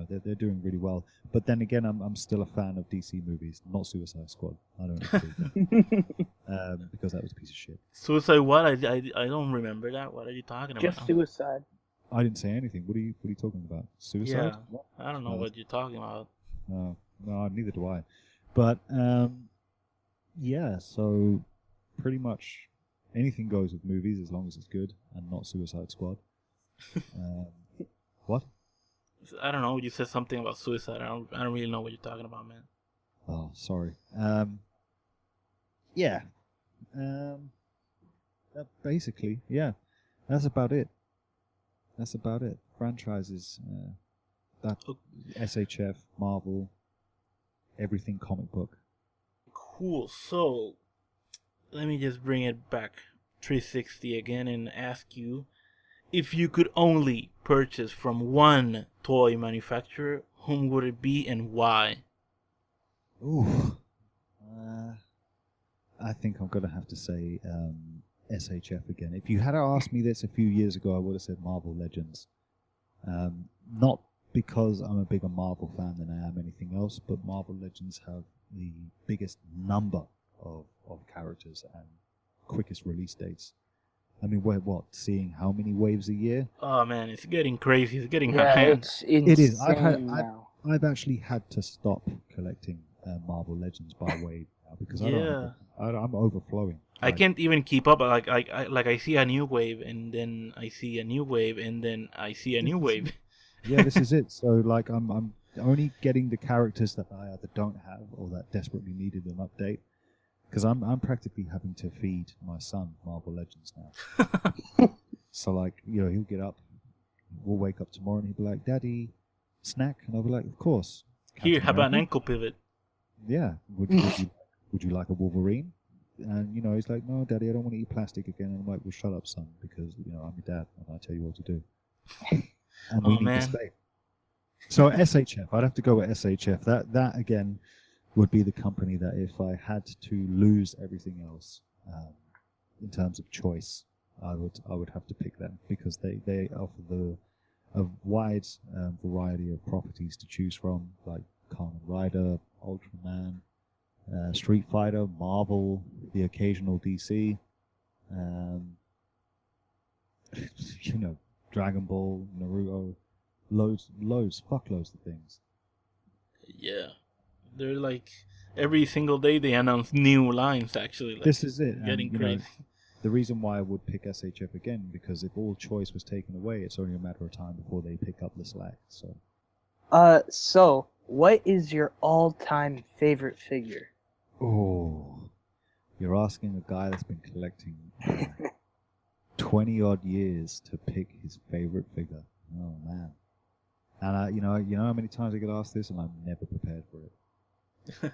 they're doing really well. But then again, I'm still a fan of DC movies, not Suicide Squad. I don't include that because that was a piece of shit. Suicide what? I don't remember that. What are you talking about? Just Suicide. I didn't say anything. What are you talking about? Suicide? Yeah, I don't know what you're talking about. No, neither do I. But yeah, so pretty much anything goes with movies as long as it's good and not Suicide Squad. What? I don't know. You said something about suicide. I don't really know what you're talking about, man. Oh, sorry. Yeah. Basically, yeah. That's about it. Franchises, that SHF, Marvel, everything comic book. Cool. So, let me just bring it back 360 again and ask you, if you could only purchase from one toy manufacturer, whom would it be and why? Ooh. I think I'm going to have to say SHF again. If you had asked me this a few years ago, I would have said Marvel Legends. Not because I'm a bigger Marvel fan than I am anything else, but Marvel Legends have the biggest number of characters and quickest release dates. I mean, we're seeing how many waves a year? Oh man, it's getting crazy. It's getting Yeah, high. it's insane It is. now. I've actually had to stop collecting Marvel Legends by wave now because I'm overflowing. I can't even keep up. I see a new wave, and then I see a new wave, and then I see a new wave. Yeah, this is it. So like I'm only getting the characters that I either don't have or that desperately needed an update. Because I'm practically having to feed my son Marvel Legends now. So like, he'll get up, we'll wake up tomorrow and he'll be like, "Daddy, snack?" And I'll be like, "Of course." Here, Captain how about an America? ankle pivot? Yeah. Would you like a Wolverine? And he's like, "No, Daddy, I don't want to eat plastic again." And I'm like, "Well, shut up, son, because I'm your dad and I tell you what to do." And we need to stay. So SHF, I'd have to go with SHF. That again would be the company that if I had to lose everything else in terms of choice, I would have to pick them because they offer a wide variety of properties to choose from, like Kamen Rider, Ultraman, Street Fighter, Marvel, the occasional DC, Dragon Ball, Naruto, fuckloads of things. Yeah, they're like every single day they announce new lines. Actually, This is it. Getting crazy. The reason why I would pick SHF again, because if all choice was taken away, it's only a matter of time before they pick up the slack. So what is your all-time favorite figure? Oh, you're asking a guy that's been collecting 20 odd years to pick his favorite figure. Oh man. And you know how many times I get asked this, and I'm never prepared for it.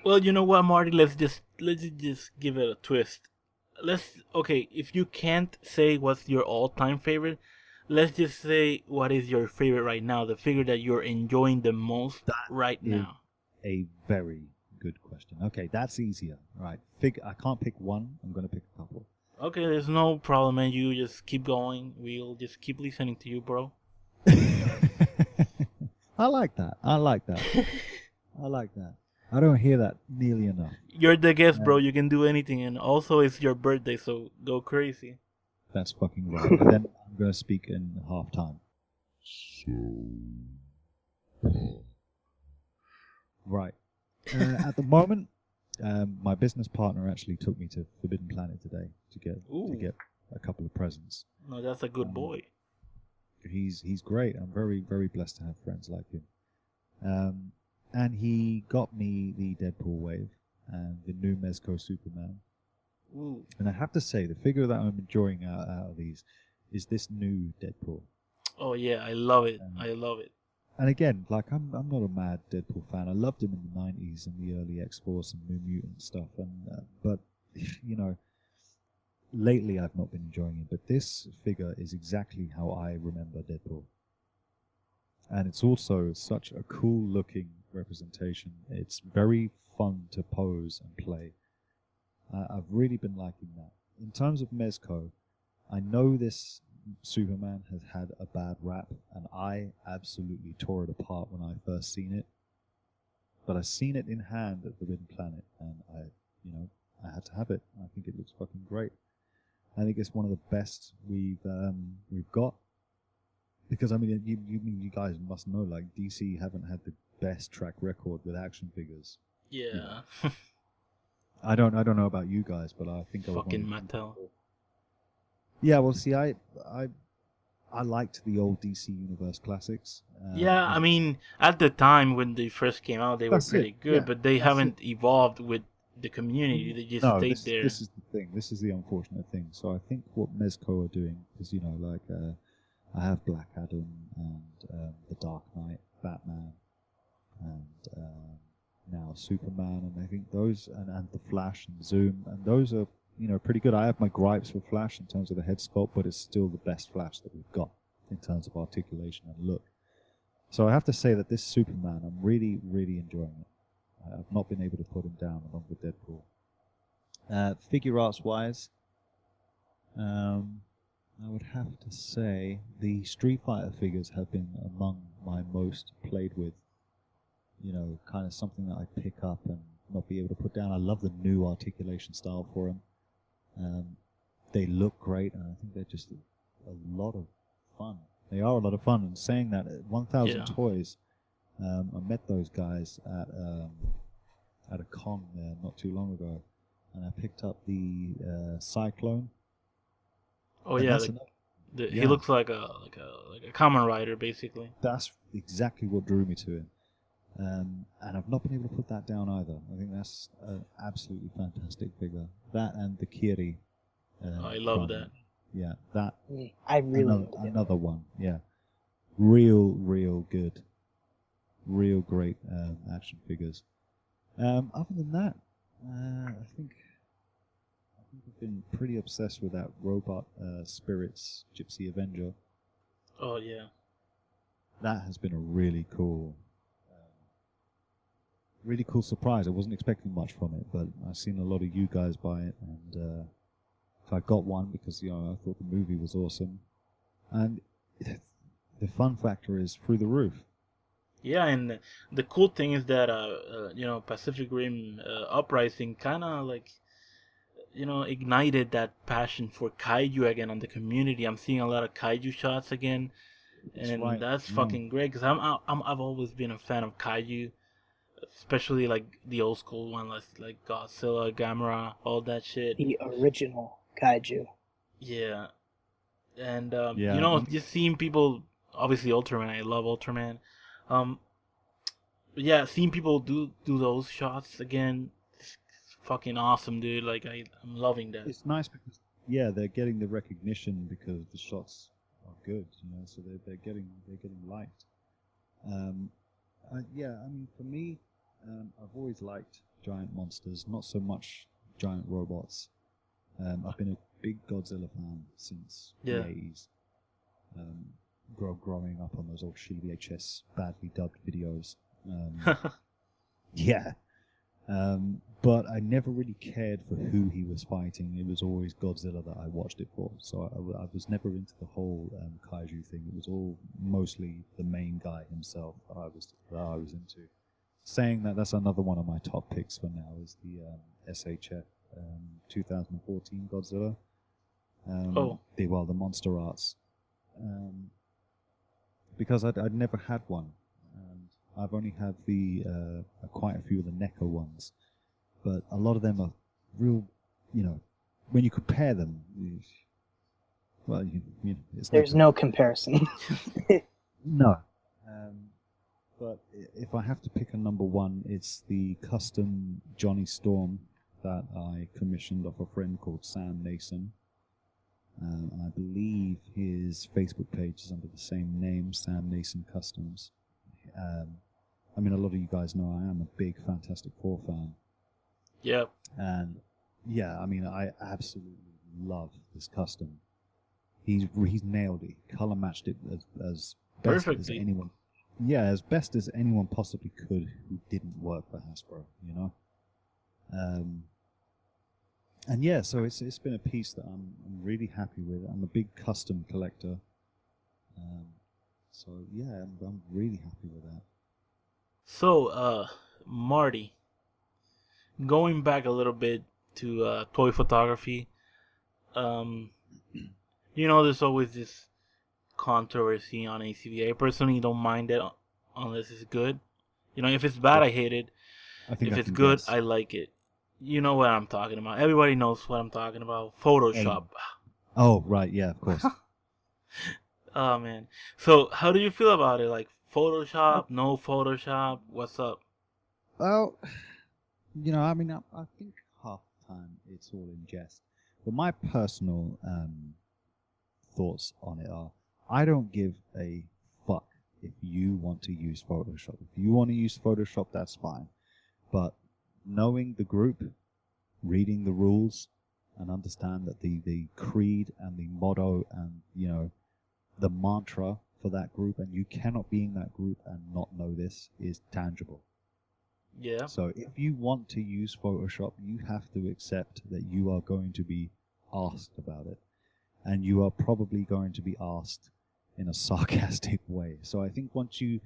Well, you know what, Marty? Let's just give it a twist. Okay. If you can't say what's your all-time favorite, let's just say what is your favorite right now, the figure that you're enjoying the most right now. A very good question. Okay, that's easier. Right. I can't pick one. I'm going to pick a couple. Okay, there's no problem, man. You just keep going. We'll just keep listening to you, bro. I like that. I like that. I don't hear that nearly enough. You're the guest, bro. You can do anything, and also it's your birthday, so go crazy. That's fucking right. And then I'm going to speak in half time. Right. At the moment, my business partner actually took me to Forbidden Planet today to get a couple of presents. No, that's a good boy. He's great. I'm very, very blessed to have friends like him. And he got me the Deadpool wave and the new Mezco Superman. Ooh. And I have to say, the figure that I'm enjoying out of these is this new Deadpool. Oh yeah, I love it. I love it. And again, like I'm not a mad Deadpool fan. I loved him in the '90s and the early X-Force and New Mutant stuff. But lately I've not been enjoying it. But this figure is exactly how I remember Deadpool. And it's also such a cool-looking representation. It's very fun to pose and play. I've really been liking that. In terms of Mezco, I know this Superman has had a bad rap, and I absolutely tore it apart when I first seen it. But I seen it in hand at Forbidden Planet, and I had to have it. I think it looks fucking great. I think it's one of the best we've got. Because I mean, you guys must know, like DC haven't had the best track record with action figures. Yeah. I don't know about you guys, but I think I was Fucking Mattel. Yeah, well, see, I liked the old DC Universe classics. Yeah, I mean, at the time when they first came out, they were That's pretty it. good, Yeah, but they that's haven't evolved with the community. They just No, stayed there. this is the thing. This is the unfortunate thing. So I think what Mezco are doing is, like I have Black Adam and the Dark Knight, Batman, and now Superman, and I think those and the Flash and Zoom, and those are pretty good. I have my gripes with Flash in terms of the head sculpt, but it's still the best Flash that we've got in terms of articulation and look. So I have to say that this Superman, I'm really, really enjoying it. I've not been able to put him down along with Deadpool. Figure arts wise, I would have to say the Street Fighter figures have been among my most played with. Kind of something that I pick up and not be able to put down. I love the new articulation style for them. They look great, and I think they're just a lot of fun. They are a lot of fun. And saying that, 1,000 Toys, I met those guys at a con there not too long ago, and I picked up the Cyclone. Oh yeah, he looks like a Kamen Rider basically. That's exactly what drew me to him. And I've not been able to put that down either. I think that's an absolutely fantastic figure. That and the Kiri. I love that. Yeah, that. I really another one. Yeah, real good, real great action figures. Other than that, I think I've been pretty obsessed with that Robot Spirits Gypsy Avenger. Oh yeah. That has been a really cool surprise. I wasn't expecting much from it, but I've seen a lot of you guys buy it, and I got one because I thought the movie was awesome, and the fun factor is through the roof. Yeah, and the cool thing is that Pacific Rim Uprising kind of ignited that passion for kaiju again on the community. I'm seeing a lot of kaiju shots again, and that's fucking great because I've always been a fan of kaiju. Especially like the old school one, like Godzilla, Gamera, all that shit. The original kaiju. Yeah, and just seeing people, obviously Ultraman. I love Ultraman. Yeah, seeing people do those shots again, it's fucking awesome, dude. Like I'm loving that. It's nice because they're getting the recognition because the shots are good, so they're getting liked. I mean, for me, I've always liked giant monsters, not so much giant robots. I've been a big Godzilla fan since the 80s. Growing up on those old shitty VHS badly dubbed videos. But I never really cared for who he was fighting. It was always Godzilla that I watched it for. So I was never into the whole kaiju thing. It was all mostly the main guy himself that I was into. Saying that, that's another one of my top picks for now is the SHF 2014 Godzilla. The Monster Arts. Because I'd never had one. I've only had quite a few of the NECA ones. But a lot of them are real, when you compare them, there's no comparison. No. But if I have to pick a number one, it's the custom Johnny Storm that I commissioned off a friend called Sam Nason. I believe his Facebook page is under the same name, Sam Nason Customs. I mean, a lot of you guys know I am a big Fantastic Four fan. Yeah. And I mean, I absolutely love this custom. He's nailed it. Color matched it as best as anyone. Yeah, as best as anyone possibly could who didn't work for Hasbro, And so it's been a piece that I'm really happy with. I'm a big custom collector. I'm really happy with that. So, Marty, going back a little bit to toy photography, there's always this controversy on ACBA. I personally don't mind it unless it's good. If it's bad, I hate it. I think If I it's can good, guess. I like it. You know what I'm talking about. Everybody knows what I'm talking about. Photoshop. Oh, right, yeah, of course. Oh, man. So, how do you feel about it? Like, Uh, Photoshop, no Photoshop? What's up? Well, I mean, I think half the time it's all in jest. But my personal thoughts on it are, I don't give a fuck if you want to use Photoshop. If you want to use Photoshop, that's fine. But knowing the group, reading the rules, and understand that the creed and the motto and, the mantra for that group, and you cannot be in that group and not know this, is tangible. Yeah. So if you want to use Photoshop, you have to accept that you are going to be asked about it. And you are probably going to be asked in a sarcastic way. So I think once you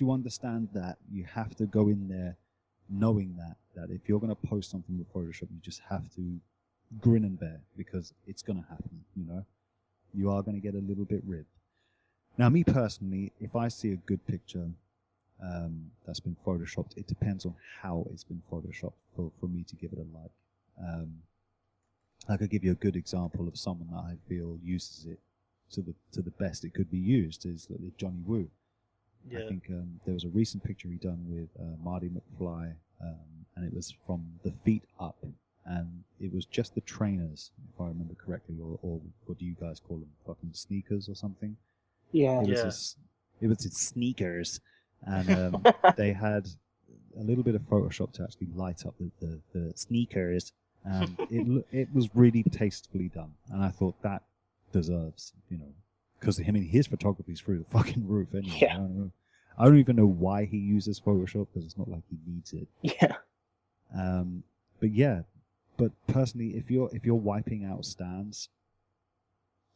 understand that, you have to go in there knowing that if you're going to post something with Photoshop, you just have to grin and bear, because it's going to happen, You are going to get a little bit ribbed. Now, me personally, if I see a good picture that's been photoshopped, it depends on how it's been photoshopped for me to give it a like. I could give you a good example of someone that I feel uses it to the best it could be used, is Johnny Woo. Yeah. I think there was a recent picture he done with Marty McFly, and it was from the feet up, and it was just the trainers, if I remember correctly, or what do you guys call them, fucking sneakers or something? Yeah. It was his sneakers, and they had a little bit of Photoshop to actually light up the sneakers, and it was really tastefully done. And I thought that deserves, because his photography is through the fucking roof anyway. Yeah. I don't even know why he uses Photoshop, because it's not like he needs it. Yeah. But personally, if you're wiping out stands,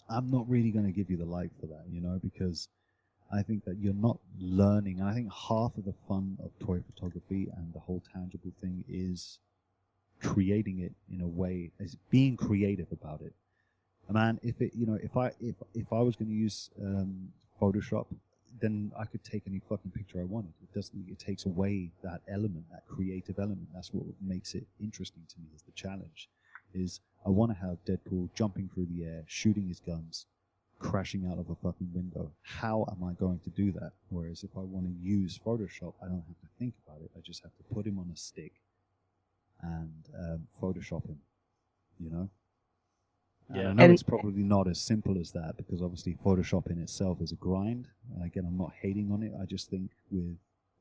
I'm not really going to give you the like for that, because I think that you're not learning. And I think half of the fun of toy photography and the whole tangible thing is creating it in a way, as being creative about it. Man, if I was going to use Photoshop, then I could take any fucking picture I wanted. It takes away that element, that creative element. That's what makes it interesting to me, is the challenge. Is I want to have Deadpool jumping through the air, shooting his guns, crashing out of a fucking window. How am I going to do that? Whereas if I want to use Photoshop, I don't have to think about it. I just have to put him on a stick and Photoshop him, And Yeah. I know it's probably not as simple as that, because obviously Photoshop in itself is a grind. And again, I'm not hating on it. I just think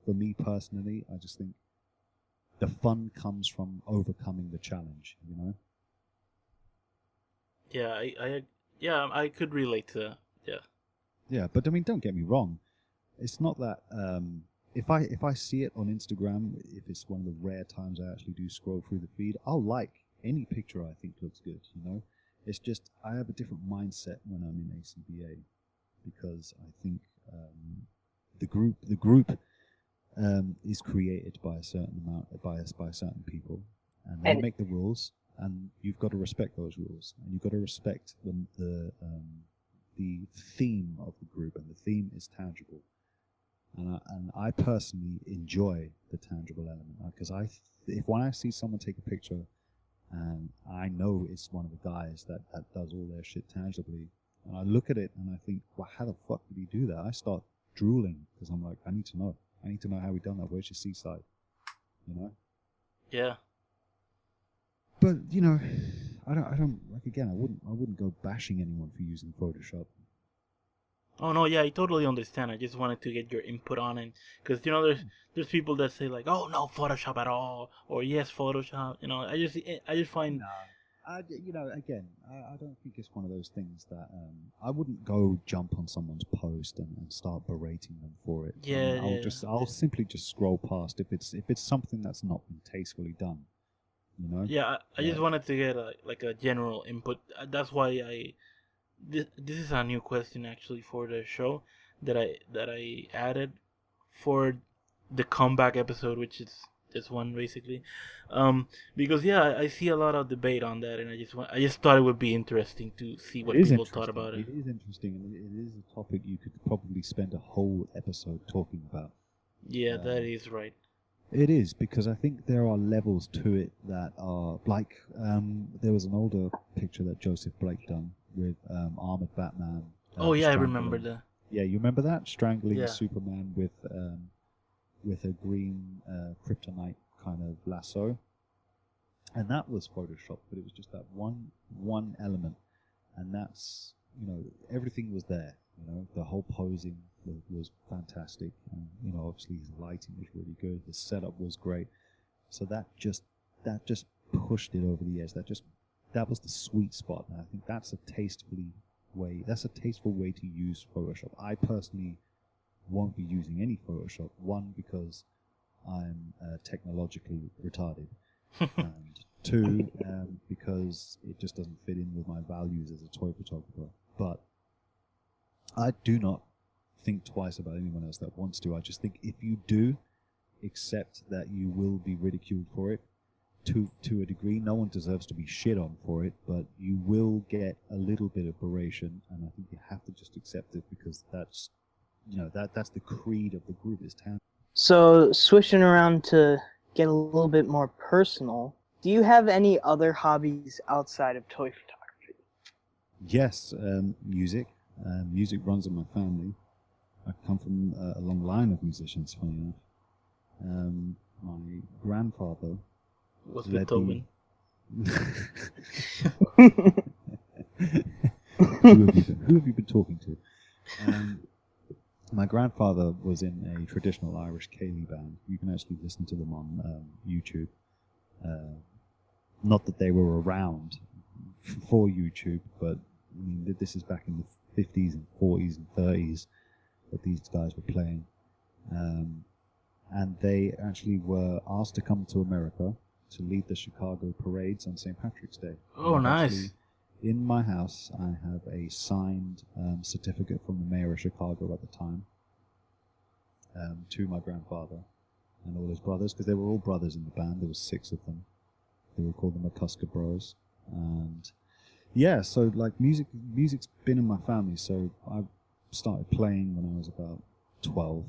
for me personally, I just think the fun comes from overcoming the challenge, Yeah, I could relate to that. Yeah. Yeah, but I mean, don't get me wrong. It's not that if I see it on Instagram, if it's one of the rare times I actually do scroll through the feed, I'll like any picture I think looks good, It's just I have a different mindset when I'm in ACBA, because I think the group is created by a certain amount by certain people, and they make the rules, and you've got to respect those rules, and you've got to respect the theme of the group, and the theme is tangible. And I personally enjoy the tangible element, because when I see someone take a picture and I know it's one of the guys that does all their shit tangibly, and I look at it and I think, well, how the fuck did he do that? I start drooling, because I'm like, I need to know how he done that. Where's your seaside? Yeah. But I don't like, again, I wouldn't go bashing anyone for using Photoshop. Oh no, yeah, I totally understand. I just wanted to get your input on it, because there's people that say like, oh, no Photoshop at all, or yes Photoshop. I just find. No, again, I don't think it's one of those things that I wouldn't go jump on someone's post and start berating them for it. Yeah, I'll simply just scroll past if it's something that's not been tastefully done. Yeah, I just wanted to get a general input. That's why this is a new question actually for the show that I added for the comeback episode, which is this one basically, because I see a lot of debate on that, and I just thought it would be interesting to see what people thought about it. It is interesting, and it is a topic you could probably spend a whole episode talking about. Yeah, that is right. It is, because I think there are levels to it that are like there was an older picture that Joseph Blake done with Armored Batman. Oh yeah, I remember strangling- that. Yeah, you remember that? Strangling Yeah. Superman with a green kryptonite kind of lasso. And that was Photoshopped, but it was just that one element. And that's, everything was there. The whole posing was fantastic. And, obviously his lighting was really good. The setup was great. So that just pushed it over the edge. That was the sweet spot. And I think that's a tasteful way to use Photoshop. I personally won't be using any Photoshop. One, because I'm technologically retarded. And two, because it just doesn't fit in with my values as a toy photographer. But I do not think twice about anyone else that wants to. I just think if you do, accept that you will be ridiculed for it to a degree. No one deserves to be shit on for it, but you will get a little bit of beration, and I think you have to just accept it, because that's that's the creed of the group is town. So, switching around to get a little bit more personal, do you have any other hobbies outside of toy photography? Yes, music. Music runs in my family. I come from a long line of musicians, funny enough. My grandfather Was led Beethoven. Who have you been talking to? My grandfather was in a traditional Irish ceilidh band. You can actually listen to them on YouTube. Not that they were around for YouTube, but I mean, this is back in the 50s and 40s and 30s that these guys were playing. And they actually were asked to come to America to lead the Chicago parades on St. Patrick's Day. Oh, And nice. actually, in my house, I have a signed certificate from the mayor of Chicago at the time to my grandfather and all his brothers, because they were all brothers in the band. There were 6 of them. They were called the McCusker Bros. And yeah, so like music's been in my family. So I started playing when I was about 12,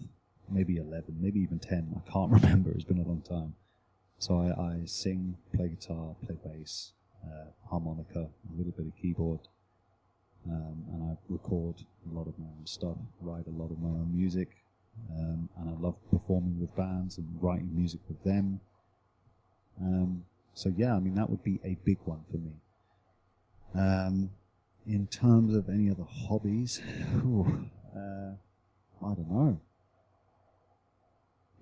maybe 11, maybe even 10. I can't remember. It's been a long time. So I sing, play guitar, play bass, harmonica, a little bit of keyboard, and I record a lot of my own stuff, write a lot of my own music, and I love performing with bands and writing music with them. So yeah, I mean, that would be a big one for me. In terms of any other hobbies, I don't know.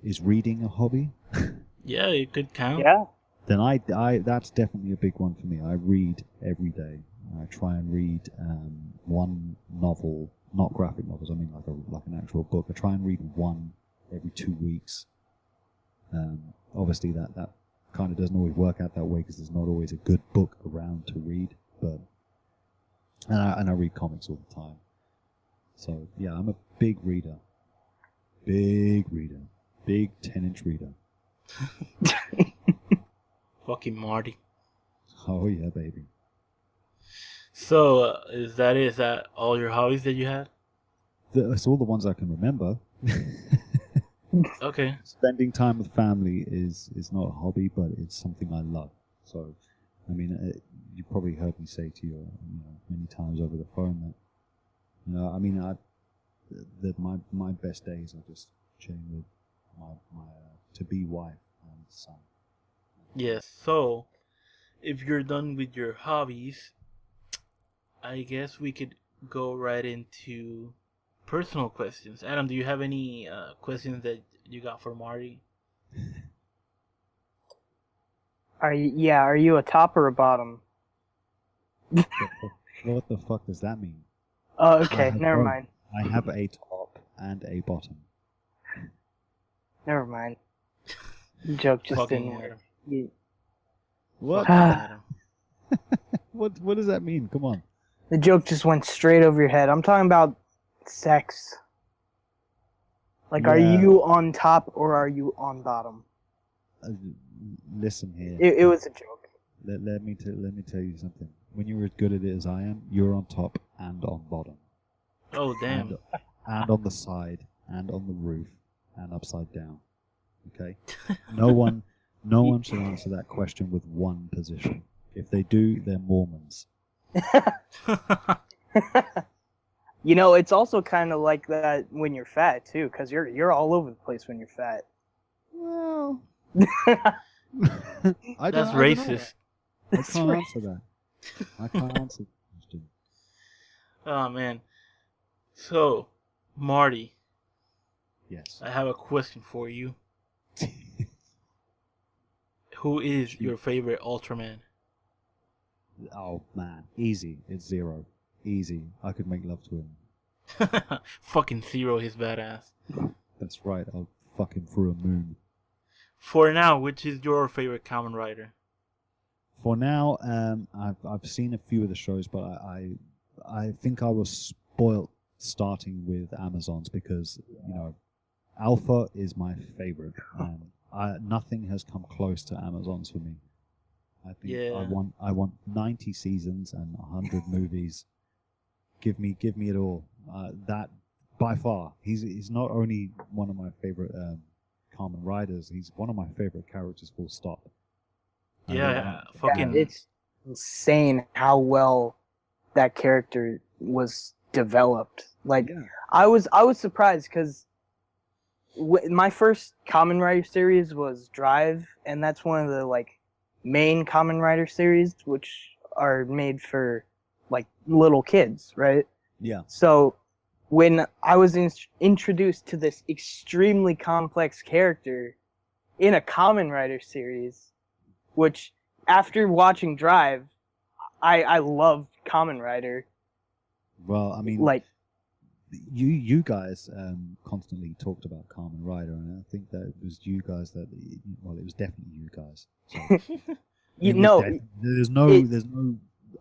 Is reading a hobby? Yeah, it could count. Yeah. Then I that's definitely a big one for me. I read every day. I try and read one novel, not graphic novels. I mean like an actual book. I try and read one every 2 weeks. Obviously that kind of doesn't always work out that way, because there's not always a good book around to read. But and I read comics all the time. So yeah, I'm a big reader. Big 10-inch reader. Fucking Marty. Oh yeah, baby. So, is that all your hobbies that you had? That's all the ones I can remember. Okay. Spending time with family is not a hobby, but it's something I love. So, I mean, you probably heard me say to you, many times over the phone that, I mean, my best days are just chilling with my to-be wife and son. Yes. So, if you're done with your hobbies, I guess we could go right into personal questions. Adam, do you have any questions that you got for Marty? Are you a top or a bottom? What the fuck does that mean? Oh, I okay. have Never both. mind. I have a top and a bottom. Never mind. The joke just Fucking didn't work. Adam. What? Fucking Adam. What does that mean? Come on. The joke just went straight over your head. I'm talking about sex. Like, are Yeah. you on top or are you on bottom? Listen here. It was a joke. Let me tell you something. When you're as good at it as I am, you're on top and on bottom, Oh, damn. and on the side, and on the roof, and upside down. Okay? No one should answer that question with one position. If they do, they're Mormons. You know, it's also kind of like that when you're fat too, because you're all over the place when you're fat. Well, That's racist. I can't answer that. I can't answer the question. Oh man. So, Marty, Yes. I have a question for you. Who is your favorite Ultraman? Oh man, easy. It's Zero. Easy. I could make love to him. Fucking Zero, he's badass. That's right. I'll fuck him through a moon. For now, which is your favorite Kamen Rider? For now, I've seen a few of the shows, but I think I was spoilt starting with Amazons because Alpha is my favorite, and nothing has come close to Amazons for me. I think I want 90 seasons and 100 movies. Give me it all. That by far, he's not only one of my favorite Kamen Riders. He's one of my favorite characters. Full stop. Fucking. It's insane how well that character was developed. Like, yeah. I was surprised because my first Kamen Rider series was Drive, and that's one of the main Kamen Rider series, which are made for little kids, right? Yeah. So when I was introduced to this extremely complex character in a Kamen Rider series, which after watching Drive, I loved Kamen Rider. Well, I mean, you guys constantly talked about Kamen Rider, and I think that it was you guys it was definitely you guys. So there's no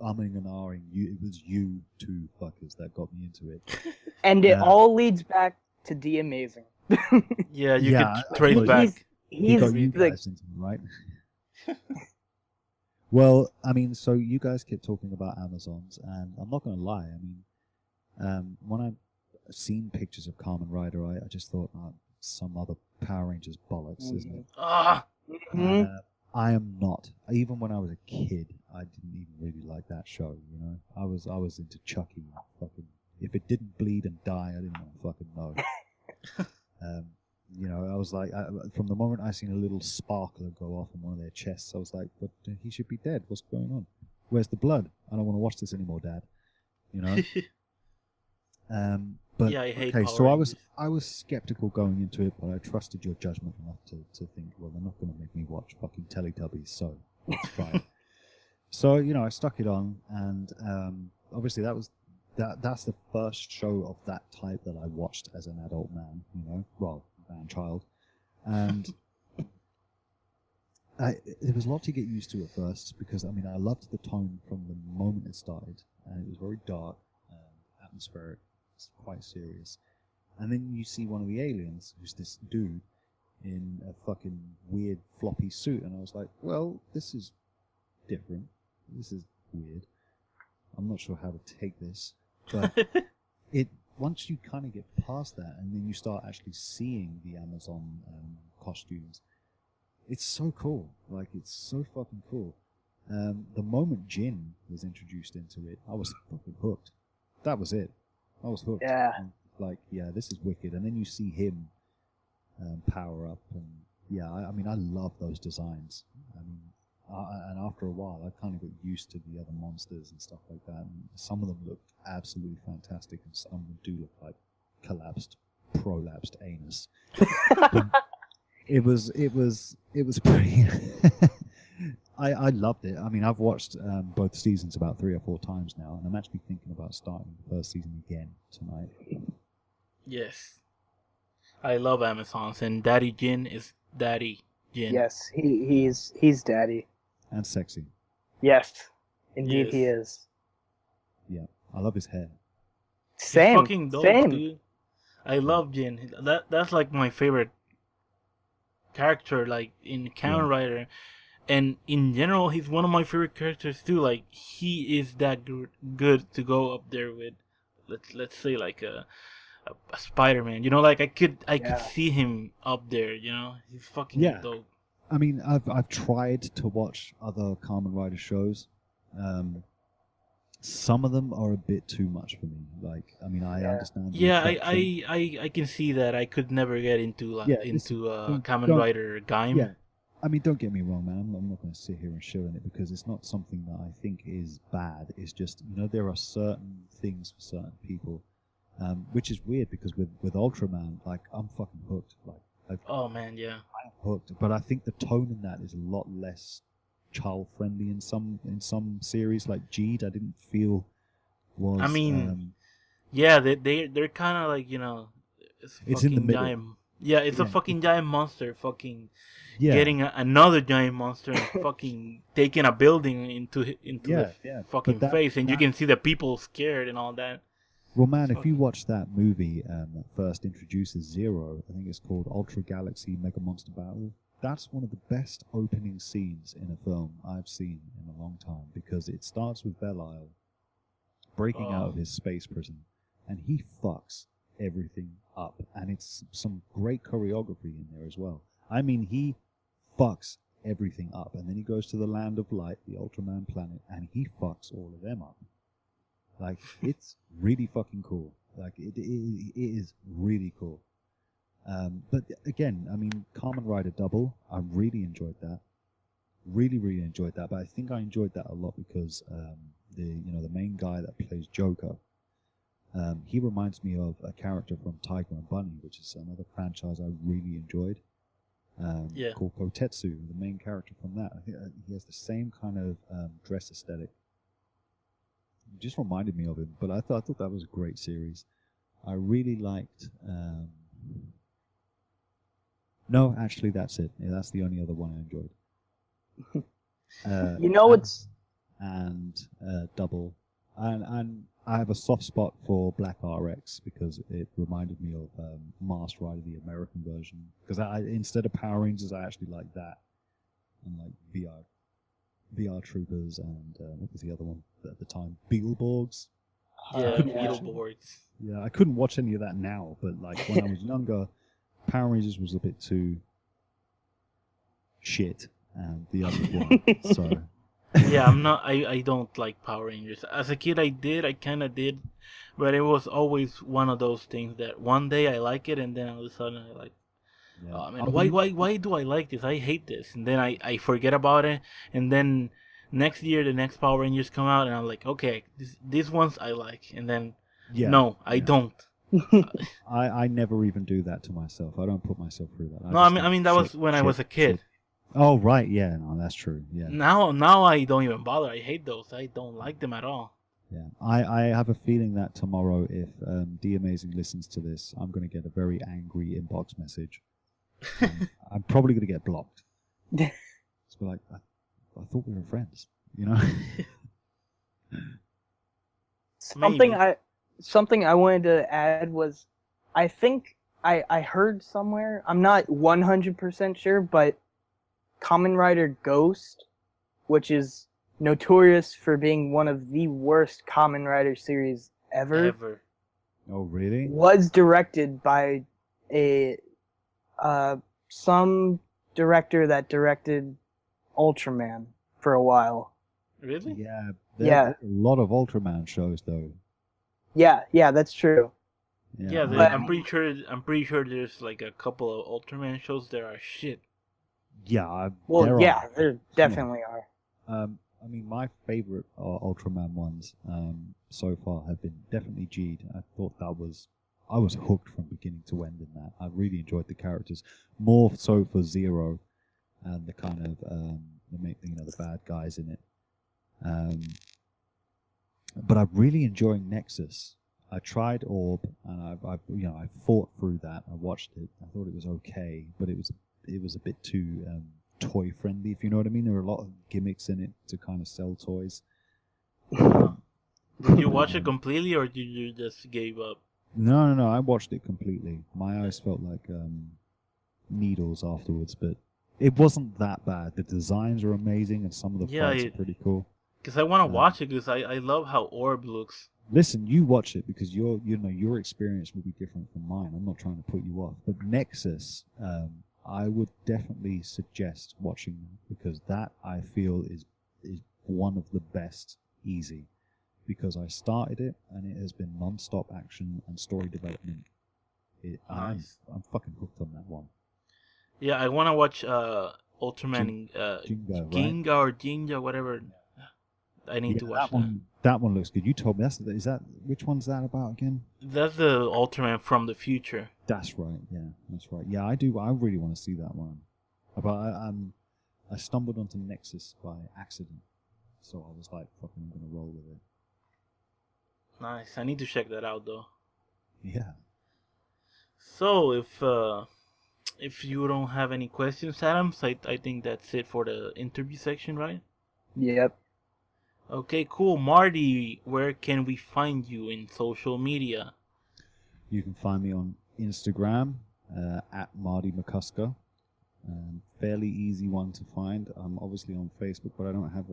umming and ahhing. It was you two fuckers that got me into it. And it all leads back to The Amazing. Yeah, you could trace back. He got you guys into it, right? Well, I mean, so you guys kept talking about Amazons, and I'm not going to lie. I mean, when I've seen pictures of Kamen Rider, I just thought, some other Power Rangers bollocks, isn't it? I am not. Even when I was a kid, I didn't even really like that show. I was into Chucky. Fucking, if it didn't bleed and die, I didn't want to fucking know. I was like, from the moment I seen a little sparkler go off on one of their chests, I was like, but he should be dead. What's going on? Where's the blood? I don't want to watch this anymore, Dad. But yeah, I hate okay, Power so Rangers. I was skeptical going into it, but I trusted your judgment enough to think, well, they're not going to make me watch fucking Teletubbies, so it's fine. So I stuck it on, and obviously that's the first show of that type that I watched as an adult man, man-child, and there was a lot to get used to at first because I loved the tone from the moment it started, and it was very dark, atmospheric. It's quite serious. And then you see one of the aliens, who's this dude in a fucking weird floppy suit, and I was like, well, this is different. This is weird. I'm not sure how to take this, but once you kind of get past that, and then you start actually seeing the Amazon costumes, it's so cool. It's so fucking cool. The moment Jin was introduced into it, I was fucking hooked. That was it. I was hooked. Yeah. Yeah, this is wicked. And then you see him power up, and yeah, I love those designs. And after a while, I kind of got used to the other monsters and stuff like that. And some of them look absolutely fantastic, and some of them do look like prolapsed anus. It was pretty. I loved it. I've watched both seasons about 3 or 4 times now, and I'm actually thinking about starting the first season again tonight. Yes. I love Amazons, and Daddy Jin is Daddy Jin. Yes, he's daddy. And sexy. Yes, indeed Yes. he is. Yeah, I love his hair. Same. He's fucking dope, Same. dude. I love Jin. That's my favorite character, in Kamen Rider. And in general, he's one of my favorite characters too. He is that good to go up there with, let's say, a Spider-Man. You know, like I could Yeah. see him up there. You know, he's fucking Yeah. dope. I mean, I've tried to watch other Kamen Rider shows. Some of them are a bit too much for me. Like, I mean, I understand. The Yeah, affection. I can see that. I could never get into Yeah, Kamen don't- Rider Gaim. Yeah, I mean, don't get me wrong, man. I'm not going to sit here and shit on it because it's not something that I think is bad. It's just, you know, there are certain things for certain people, which is weird because with Ultraman, like, I'm fucking hooked. Like, Oh man, yeah. I'm hooked. But I think the tone in that is a lot less child friendly in some series. Like Jeed, I didn't feel was. I mean, yeah, they're kind of like, you know, it's in the fucking middle. giant. Yeah, it's a Yeah. fucking giant monster, fucking Yeah, getting another giant monster and fucking taking a building into Yeah, the yeah. fucking But face, and you that- can see the people scared and all that. Well, man, if Fucking- you watch that movie that first introduces Zero, I think it's called Ultra Galaxy Mega Monster Battle. That's one of the best opening scenes in a film I've seen in a long time because it starts with Belial breaking out of his space prison, and he fucks everything up, and it's some great choreography in there as well. I mean, he fucks everything up, and then he goes to the Land of Light, the Ultraman planet, and he fucks all of them up. Like, it's really fucking cool. Like, it is really cool. But again, I mean, Kamen Rider Double, I really enjoyed that. Really, really enjoyed that. But I think I enjoyed that a lot because the main guy that plays Joker, he reminds me of a character from Tiger and Bunny, which is another franchise I really enjoyed. Called Kotetsu, the main character from that. I think he has the same kind of dress aesthetic. It just reminded me of him, but I thought that was a great series. I really liked. No, actually, that's it. Yeah, that's the only other one I enjoyed. You know, it's and Double, and I have a soft spot for Black RX because it reminded me of Masked Rider, the American version. Because instead of Power Rangers, I actually like that, and like VR Troopers, and what was the other one at the time? Beetleborgs. Yeah, couldn't watch it. Beetleborgs. Yeah, I couldn't watch any of that now, but like when I was younger, Power Rangers was a bit too shit, and the other one. So Yeah, I don't like Power Rangers. As a kid, I kind of did, but it was always one of those things that one day I like it, and then all of a sudden I like, yeah. oh man, why do I like this? I hate this, and then I forget about it, and then next year the next Power Rangers come out, and I'm like, okay, these ones I like, and then no, I don't. I never even do that to myself. I don't put myself through that. No, I mean that was when I was a kid. Shit. Oh right, yeah, no, that's true. Yeah. Now I don't even bother. I hate those. I don't like them at all. Yeah, I have a feeling that tomorrow, if D Amazing listens to this, I'm going to get a very angry inbox message. I'm probably going to get blocked. It's like, I thought we were friends, you know. Something I wanted to add was, I think I heard somewhere, I'm not 100% sure, but Kamen Rider Ghost, which is notorious for being one of the worst Kamen Rider series ever. Oh, really? Was directed by some director that directed Ultraman for a while. Really? Yeah. There are a lot of Ultraman shows, though. Yeah, that's true. Yeah, But- I'm pretty sure there's like a couple of Ultraman shows that are shit. Yeah. There definitely are. I mean, my favorite Ultraman ones so far have been definitely Jeed. I thought I was hooked from beginning to end in that. I really enjoyed the characters, more so for Zero and the kind of the bad guys in it. But I'm really enjoying Nexus. I tried Orb, and I fought through that. I watched it. I thought it was okay, but it was a bit too toy friendly, if you know what I mean. There were a lot of gimmicks in it to kind of sell toys. Did you watch it completely, or did you just gave up? No. I watched it completely. My eyes felt like needles afterwards, but it wasn't that bad. The designs are amazing, and some of the fights are pretty cool. Because I want to watch it, because I love how Orb looks. Listen, you watch it because your experience will be different from mine. I'm not trying to put you off, but Nexus, I would definitely suggest watching because that I feel is one of the best easy. Because I started it and it has been non-stop action and story development. Nice. I'm fucking hooked on that one. Yeah, I want to watch Ultraman Ginga, Ginga right? or Jinja, whatever. I need to watch that. That one looks good. You told me which one's that about again? That's the Ultraman from the future. That's right. Yeah, that's right. Yeah, I do. I really want to see that one. But I stumbled onto Nexus by accident, so I was like, "Fucking, I'm gonna roll with it." Nice. I need to check that out though. Yeah. So if you don't have any questions, Adams, I think that's it for the interview section, right? Yep. Okay, cool. Marty, where can we find you in social media? You can find me on Instagram at Marty McCusker. Fairly easy one to find. I'm obviously on Facebook, but I don't have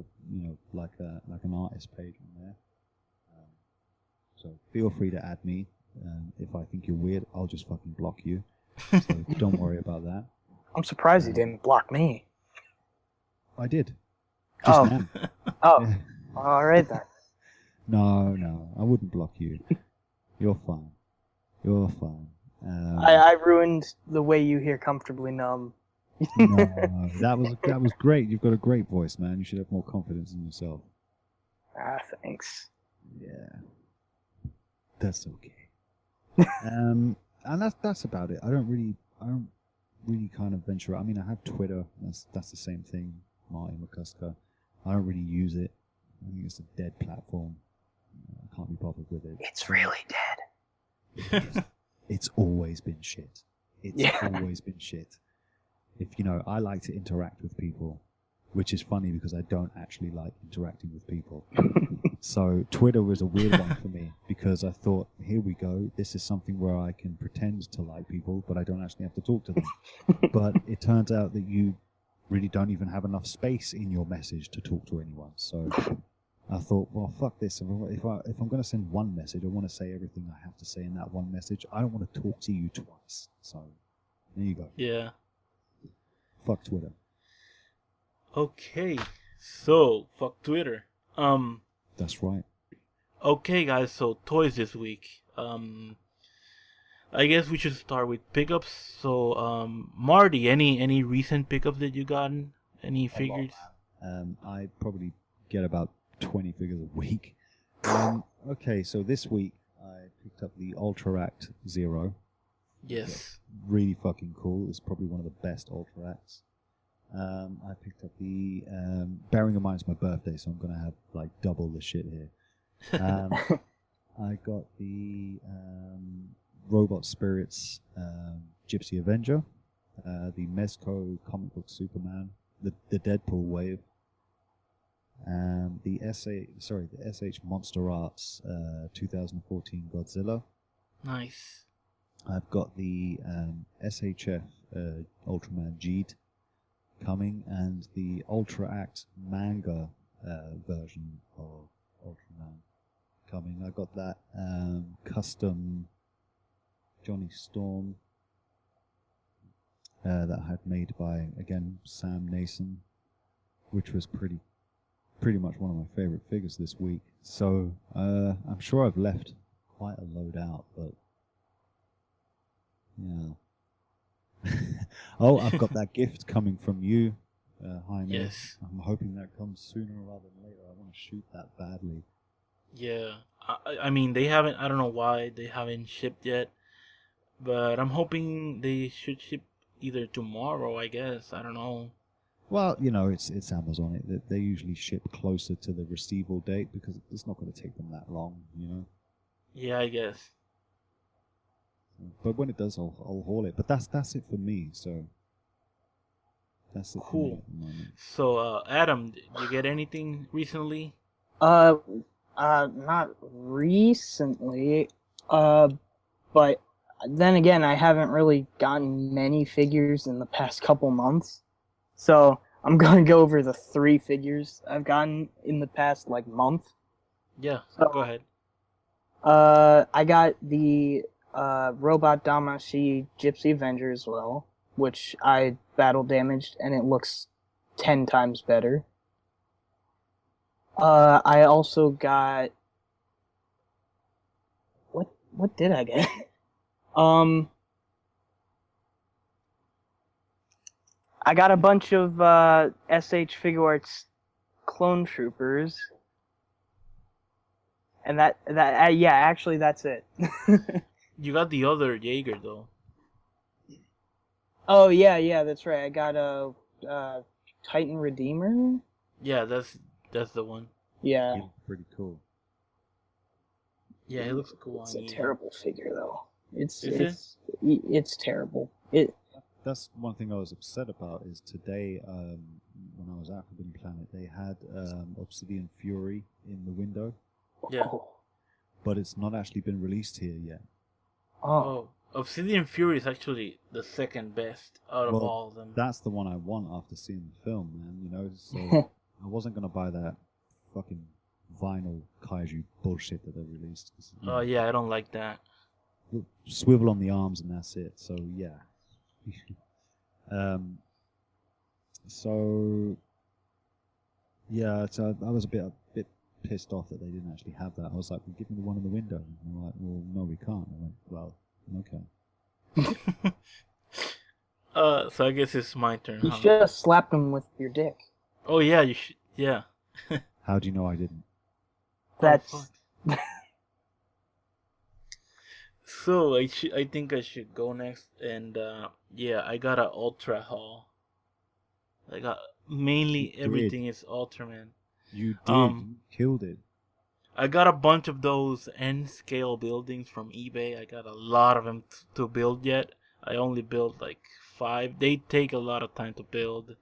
like an artist page on there. So feel free to add me. If I think you're weird, I'll just fucking block you. So don't worry about that. I'm surprised you didn't block me. I did. Just now. Oh. Yeah. All right then. No, I wouldn't block you. You're fine. You're fine. I ruined the way you hear comfortably numb. No, that was great. You've got a great voice, man. You should have more confidence in yourself. Thanks. Yeah, that's okay. And that's about it. I don't really kind of venture out. I mean, I have Twitter. That's the same thing. Marty McCusker. I don't really use it. I think it's a dead platform. I can't be bothered with it. It's really dead. It's always been shit. Always been shit. I like to interact with people, which is funny because I don't actually like interacting with people. So Twitter was a weird one for me because I thought, here we go. This is something where I can pretend to like people, but I don't actually have to talk to them. But it turns out that you really don't even have enough space in your message to talk to anyone. So I thought, well, fuck this. If I'm going to send one message, I want to say everything I have to say in that one message. I don't want to talk to you twice. So there you go. Yeah. Fuck Twitter. Okay. So, fuck Twitter. That's right. Okay, guys. So, toys this week. I guess we should start with pickups. So, Marty, any recent pickups that you gotten? Any figures? I probably get about 20 figures a week. Okay, so this week I picked up the Ultra-Act Zero. Yes. Really fucking cool. It's probably one of the best Ultra-Acts. I picked up the, bearing in mind it's my birthday, so I'm going to have like double the shit here. I got the Robot Spirits Gypsy Avenger, the Mezco comic book Superman, the Deadpool wave, the SH Monster Arts 2014 Godzilla. Nice. I've got the SHF Ultraman Jeet coming, and the Ultra Act manga version of Ultraman coming. I got that custom Johnny Storm that I had made by, again, Sam Nason, which was pretty much one of my favorite figures this week. So I'm sure I've left quite a load out, but yeah. Oh, I've got that gift coming from you, Jaime. Yes. I'm hoping that comes sooner rather than later. I want to shoot that badly. Yeah. I mean, they haven't, I don't know why they haven't shipped yet, but I'm hoping they should ship either tomorrow, I guess. I don't know. Well, it's Amazon. They usually ship closer to the receival date because it's not going to take them that long, Yeah, I guess. But when it does, I'll haul it. But that's it for me. So that's it. Cool. For me at the moment. So, Adam, did you get anything recently? Not recently. But then again, I haven't really gotten many figures in the past couple months. So I'm going to go over the 3 figures I've gotten in the past, month. Yeah, So, go ahead. I got the Robot Damacy Gypsy Avenger as well, which I battle damaged, and it looks 10 times better. I also got... What did I get? I got a bunch of SH Figure Arts Clone Troopers. And yeah, actually that's it. You got the other Jaeger though. Oh yeah, that's right. I got a Titan Redeemer. Yeah, that's the one. Yeah. He looked pretty cool. Yeah, he looks cool. It's on a Eevee. terrible figure though. It's terrible. That's one thing I was upset about. Is today, when I was at Forbidden Planet, they had Obsidian Fury in the window. Yeah. Oh. But it's not actually been released here yet. Oh, Obsidian Fury is actually the second best out of all of them. That's the one I want after seeing the film, man. You know, so I wasn't gonna buy that fucking vinyl kaiju bullshit that they released. Oh yeah, I don't like that. Swivel on the arms and that's it. So yeah. So yeah, so I was a bit pissed off that they didn't actually have that. I was like, well, give me the one in the window. And they're like, well, no, we can't. I went, well, okay. So I guess it's my turn. You huh? should have slapped him with your dick. Oh yeah, you should. Yeah. How do you know I didn't? That's Oh, fuck. So I think I should go next, and yeah, I got an Ultra haul. I got mainly You everything is Ultraman. You did. You killed it. I got a bunch of those N-scale buildings from eBay. I got a lot of them to build yet. I only built like 5. They take a lot of time to build,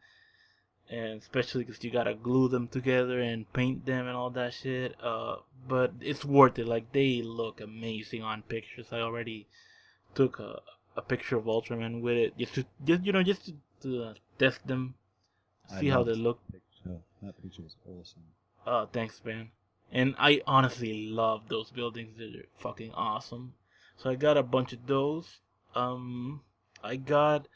and especially because you gotta glue them together and paint them and all that shit. But it's worth it. Like, they look amazing on pictures. I already took a picture of Ultraman with it just to test them, see how they look. That picture was awesome. Thanks, man. And I honestly love those buildings. They're fucking awesome. So I got a bunch of those. I got...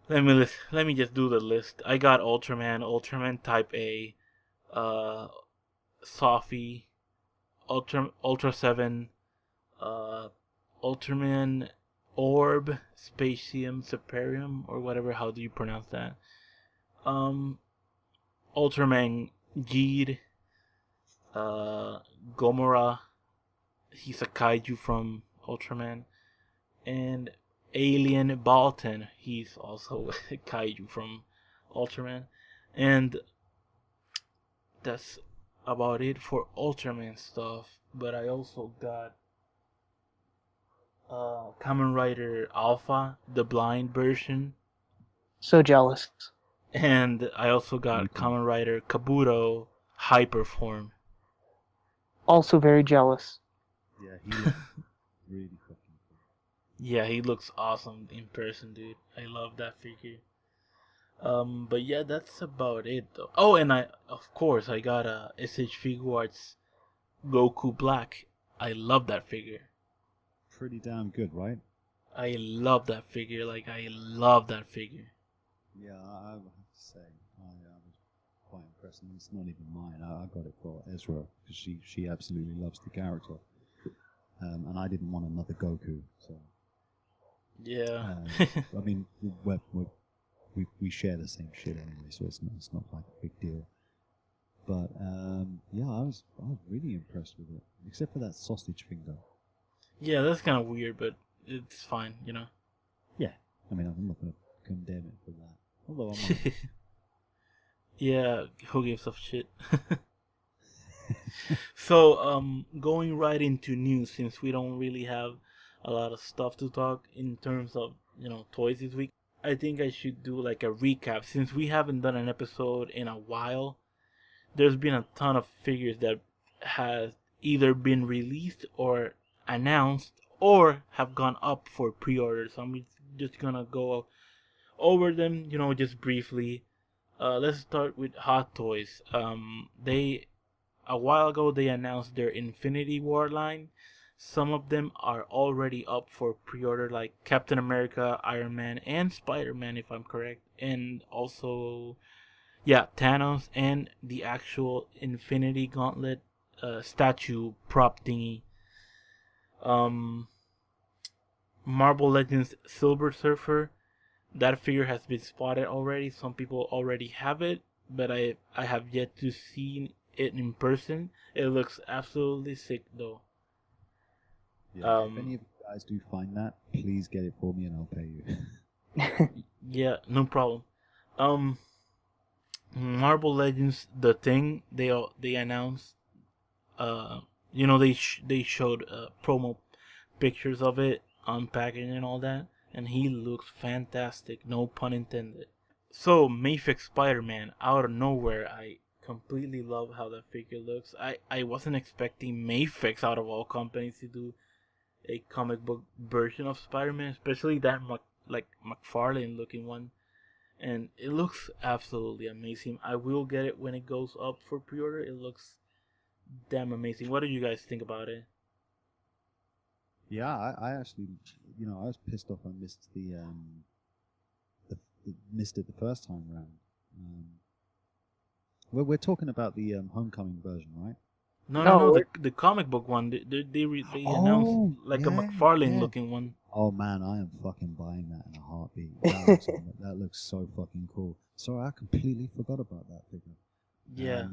Let me just do the list. I got Ultraman Type A, Sophy, Ultra 7, Ultraman Orb, Spacium Superium, or whatever, how do you pronounce that? Ultraman Geed, Gomora, he's a kaiju from Ultraman, and Alien Baltan, he's also a kaiju from Ultraman, and that's about it for Ultraman stuff. But I also got Kamen Rider Alpha, the blind version, so jealous. and I also got Kamen Rider Kabuto Hyper form. Also very jealous. Yeah, he looks really fucking cool. Yeah, he looks awesome in person, dude. I love that figure. But yeah, that's about it though. Oh, and of course I got a SH Figure Arts Goku Black. I love that figure. Pretty damn good, right? I love that figure. Like, I love that figure. Yeah, I have to say, I was quite impressed. And it's not even mine. I got it for Ezra because she absolutely loves the character. And I didn't want another Goku, so. Yeah. I mean, we share the same shit anyway, so it's not like a big deal. But yeah, I was really impressed with it, except for that sausage finger. Yeah, that's kind of weird, but it's fine, you know. Yeah, I mean, I'm not gonna condemn it for that. Although I'm yeah, who gives a shit? So, going right into news, since we don't really have a lot of stuff to talk in terms of, toys this week, I think I should do like a recap. Since we haven't done an episode in a while, there's been a ton of figures that has either been released or announced or have gone up for pre-order. So I'm just gonna go over them, just briefly. Let's start with Hot Toys. They a while ago they announced their Infinity War line. Some of them are already up for pre-order, like Captain America, Iron Man, and Spider-Man, if I'm correct, and also, yeah, Thanos and the actual Infinity Gauntlet statue prop thingy. Um, Marvel Legends Silver Surfer. That figure has been spotted already. Some people already have it, but I have yet to see it in person. It looks absolutely sick though. Yeah, if any of you guys do find that, please get it for me and I'll pay you. Yeah, no problem. Marvel Legends, the thing they announced. They showed promo pictures of it, unpacking and all that, and he looks fantastic. No pun intended. So Mayfix Spider-Man, out of nowhere, I completely love how that figure looks. I wasn't expecting Mayfix out of all companies to do a comic book version of Spider-Man, especially that McFarlane looking one, and it looks absolutely amazing. I will get it when it goes up for pre-order. It looks damn amazing. What do you guys think about it? Yeah, I actually, I was pissed off I missed missed it the first time round. We're talking about the Homecoming version, right? No, the comic book one. They announced like a yeah, McFarlane yeah. looking one. Oh man, I am fucking buying that in a heartbeat. That looks so fucking cool. Sorry, I completely forgot about that figure. Yeah.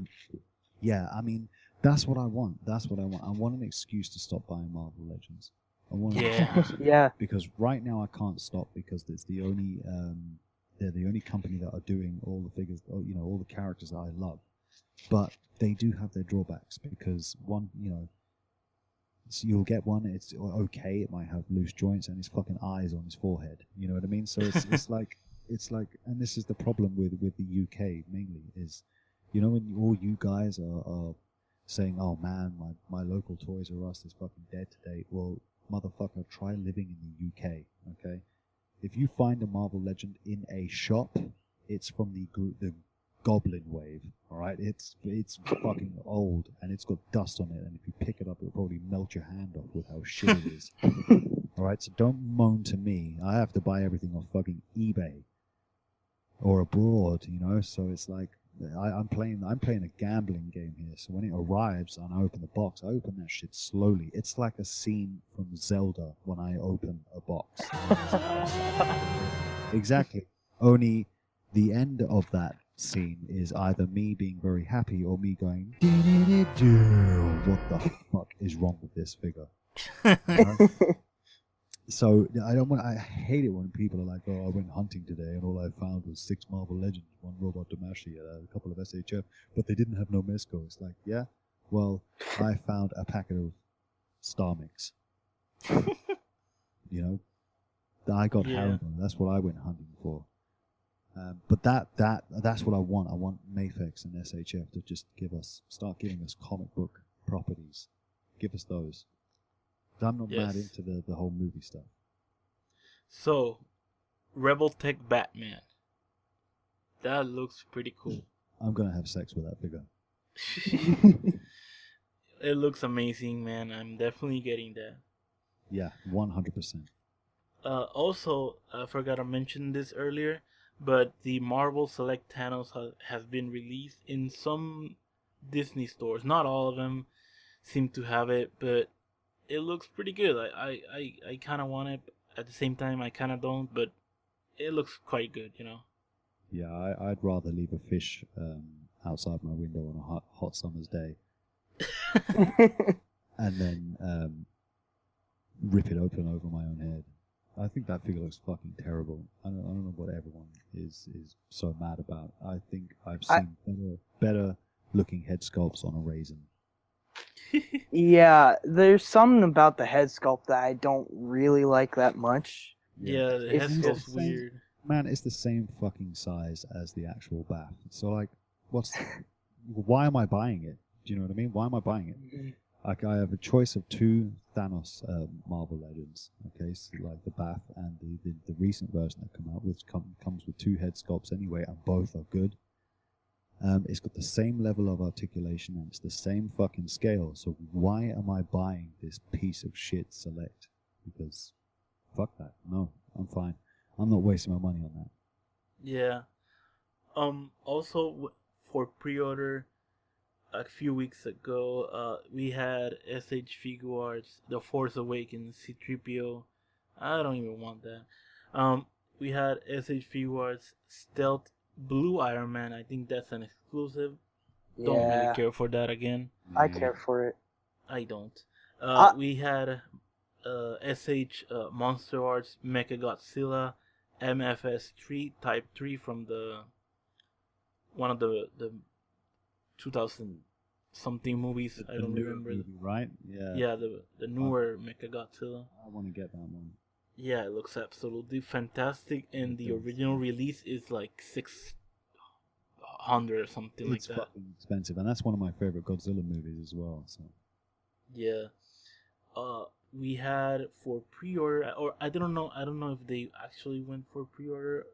Yeah, I mean, that's what I want. That's what I want. I want an excuse to stop buying Marvel Legends. I want an excuse. Yeah. Because right now I can't stop because it's the only they're the only company that are doing all the figures, all the characters that I love. But they do have their drawbacks because one, so you'll get one, it's okay, it might have loose joints and his fucking eyes on his forehead. You know what I mean? So it's like, and this is the problem with the UK mainly is, when all you guys are saying, oh man, my local Toys R Us is fucking dead today. Well, motherfucker, try living in the UK, okay? If you find a Marvel Legend in a shop, it's from the Goblin wave, alright? It's fucking old, and it's got dust on it, and if you pick it up, it'll probably melt your hand off with how shit it is. Alright, so don't moan to me. I have to buy everything off fucking eBay. Or abroad, so it's like, I'm playing a gambling game here. So when it arrives and I open the box, I open that shit slowly. It's like a scene from Zelda when I open a box. Exactly. Only the end of that scene is either me being very happy or me going, what the fuck is wrong with this figure? So I hate it when people are like, oh, I went hunting today and all I found was 6 Marvel Legends, 1 Robot Damashi, a couple of SHF, but they didn't have no Mezco. It's like, yeah, well, I found a packet of Star Mix. I got Harriman. That's what I went hunting for. But that's what I want. I want Mayfix and SHF to just start giving us comic book properties. Give us those. I'm not mad into the whole movie stuff. So, Rebel Tech Batman. That looks pretty cool. I'm gonna have sex with that figure. It looks amazing, man. I'm definitely getting that. Yeah, 100%. Also, I forgot to mention this earlier, but the Marvel Select Thanos has been released in some Disney stores. Not all of them seem to have it, but it looks pretty good. I kind of want it. At the same time, I kind of don't, but it looks quite good, Yeah, I'd rather leave a fish outside my window on a hot summer's day and then rip it open over my own head. I think that figure looks fucking terrible. I don't know what everyone is so mad about. I think I've seen better looking head sculpts on a raisin. Yeah, there's something about the head sculpt that I don't really like that much. Yeah, the head sculpt's weird. Man, it's the same fucking size as the actual bath. So, like, why am I buying it? Do you know what I mean? Why am I buying it? Like, I have a choice of 2 Thanos Marvel Legends, okay? So, like, the bath and the recent version that come out, which comes with 2 head sculpts anyway, and both are good. It's got the same level of articulation and it's the same fucking scale. So why am I buying this piece of shit Select? Because fuck that. No, I'm fine. I'm not wasting my money on that. Yeah. Also, for pre-order, a few weeks ago, we had SH Figuarts, The Force Awakens, C-3PO. I don't even want that. We had SH Figuarts, Stealth Blue Iron Man. I think that's an exclusive. Don't really care for that again. I care for it. I don't. We had SH Monster Arts Mecha Godzilla MFS3 Type 3 from the one of the 2000 something movies. I don't remember. Movie, right? Yeah. Yeah, the newer Mecha Godzilla. I want to get that one. Yeah, it looks absolutely fantastic, and the original release is like 600 or something like that. It's fucking expensive, and that's one of my favorite Godzilla movies as well. So. Yeah. We had for pre-order, or I don't know if they actually went for pre-order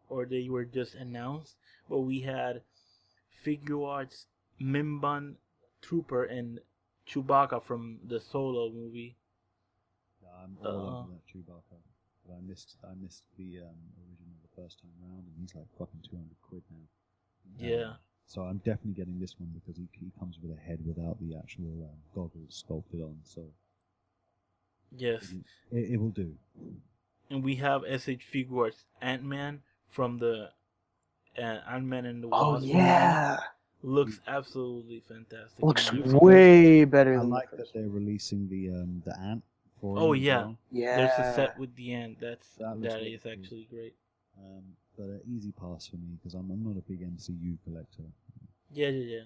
or they were just announced, but we had Figuarts Mimban Trooper and Chewbacca from the Solo movie. I'm all over that Chewbacca, but I missed the original the first time round, and he's like fucking £200 now. Yeah. So I'm definitely getting this one because he comes with a head without the actual goggles sculpted on. So yes, it will do. And we have SH Figuarts Ant-Man from the Ant-Man and the Wasp. Oh yeah. Looks absolutely fantastic. Looks way better I than like that they're releasing the ant for Oh him as yeah. well. Yeah. There's a set with the ant. That really is actually great. But an easy pass for me because I'm not a big MCU collector. Yeah.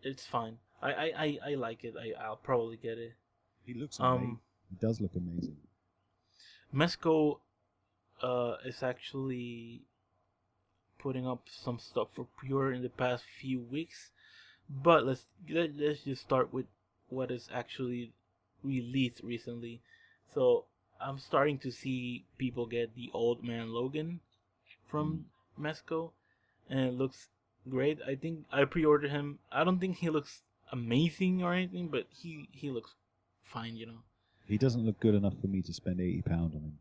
It's fine. I like it. I'll probably get it. He looks amazing. He does look amazing. Mezco is actually putting up some stuff for pre-order in the past few weeks, but let's just start with what is actually released recently. So I'm starting to see people get the Old Man Logan from Mezco, and it looks great. I think I pre-ordered him. I don't think he looks amazing or anything, but he looks fine, you know. He doesn't look good enough for me to spend £80 on him.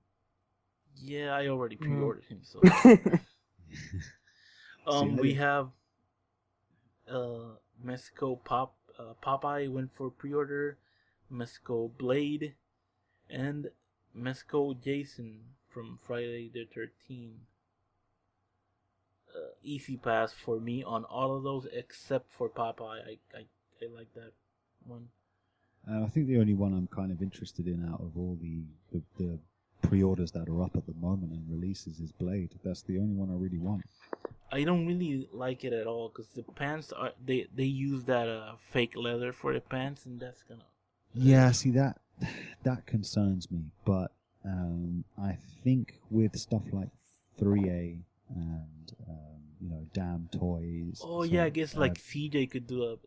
Yeah, I already pre-ordered him, so. We have Mezco Popeye went for pre-order, Mezco Blade, and Mezco Jason from Friday the 13th. Easy pass for me on all of those except for Popeye. I like that one. I think the only one I'm kind of interested in out of all the pre-orders that are up at the moment and releases is Blade. That's the only one I really want. I don't really like it at all because the pants are they use that fake leather for the pants, and that's gonna. Yeah, see that concerns me, but I think with stuff like 3A and Damn Toys. Oh yeah, I guess like CJ could do a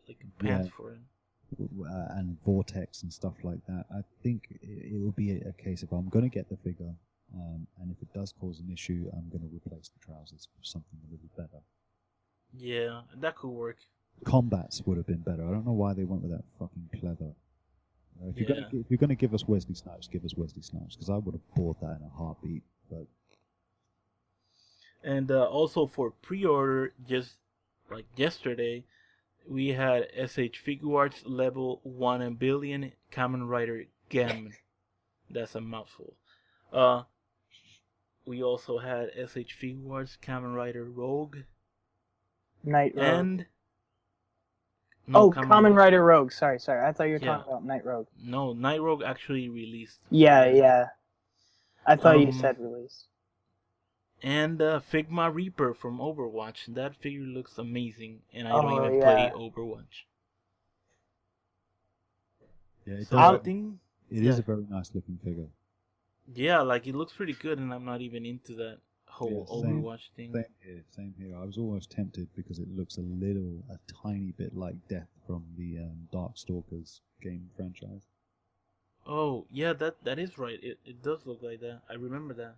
pants for it. And Vortex and stuff like that. I think it will be a case if I'm going to get the figure, and if it does cause an issue, I'm going to replace the trousers with something a little better. Yeah, that could work. Combats would have been better. I don't know why they went with that fucking pleather. If you're going to give us Wesley Snipes, give us Wesley Snipes, because I would have bought that in a heartbeat. But and also for pre-order, just like yesterday, we had SH Figuarts Level 1 Billion Kamen Rider Gem. That's a mouthful. We also had SH Figuarts Kamen Rider Rogue. Night Rogue. And Kamen Rider Rogue. Sorry. I thought you were talking about Night Rogue. No, Night Rogue actually released. Yeah. I thought you said released. And Figma Reaper from Overwatch. That figure looks amazing, and I don't even play Overwatch. Yeah, it does. Is a very nice looking figure. Yeah, like it looks pretty good, and I'm not even into that whole Overwatch thing. Same here. I was almost tempted because it looks a tiny bit like Death from the Darkstalkers game franchise. Oh, yeah, that is right. It does look like that. I remember that.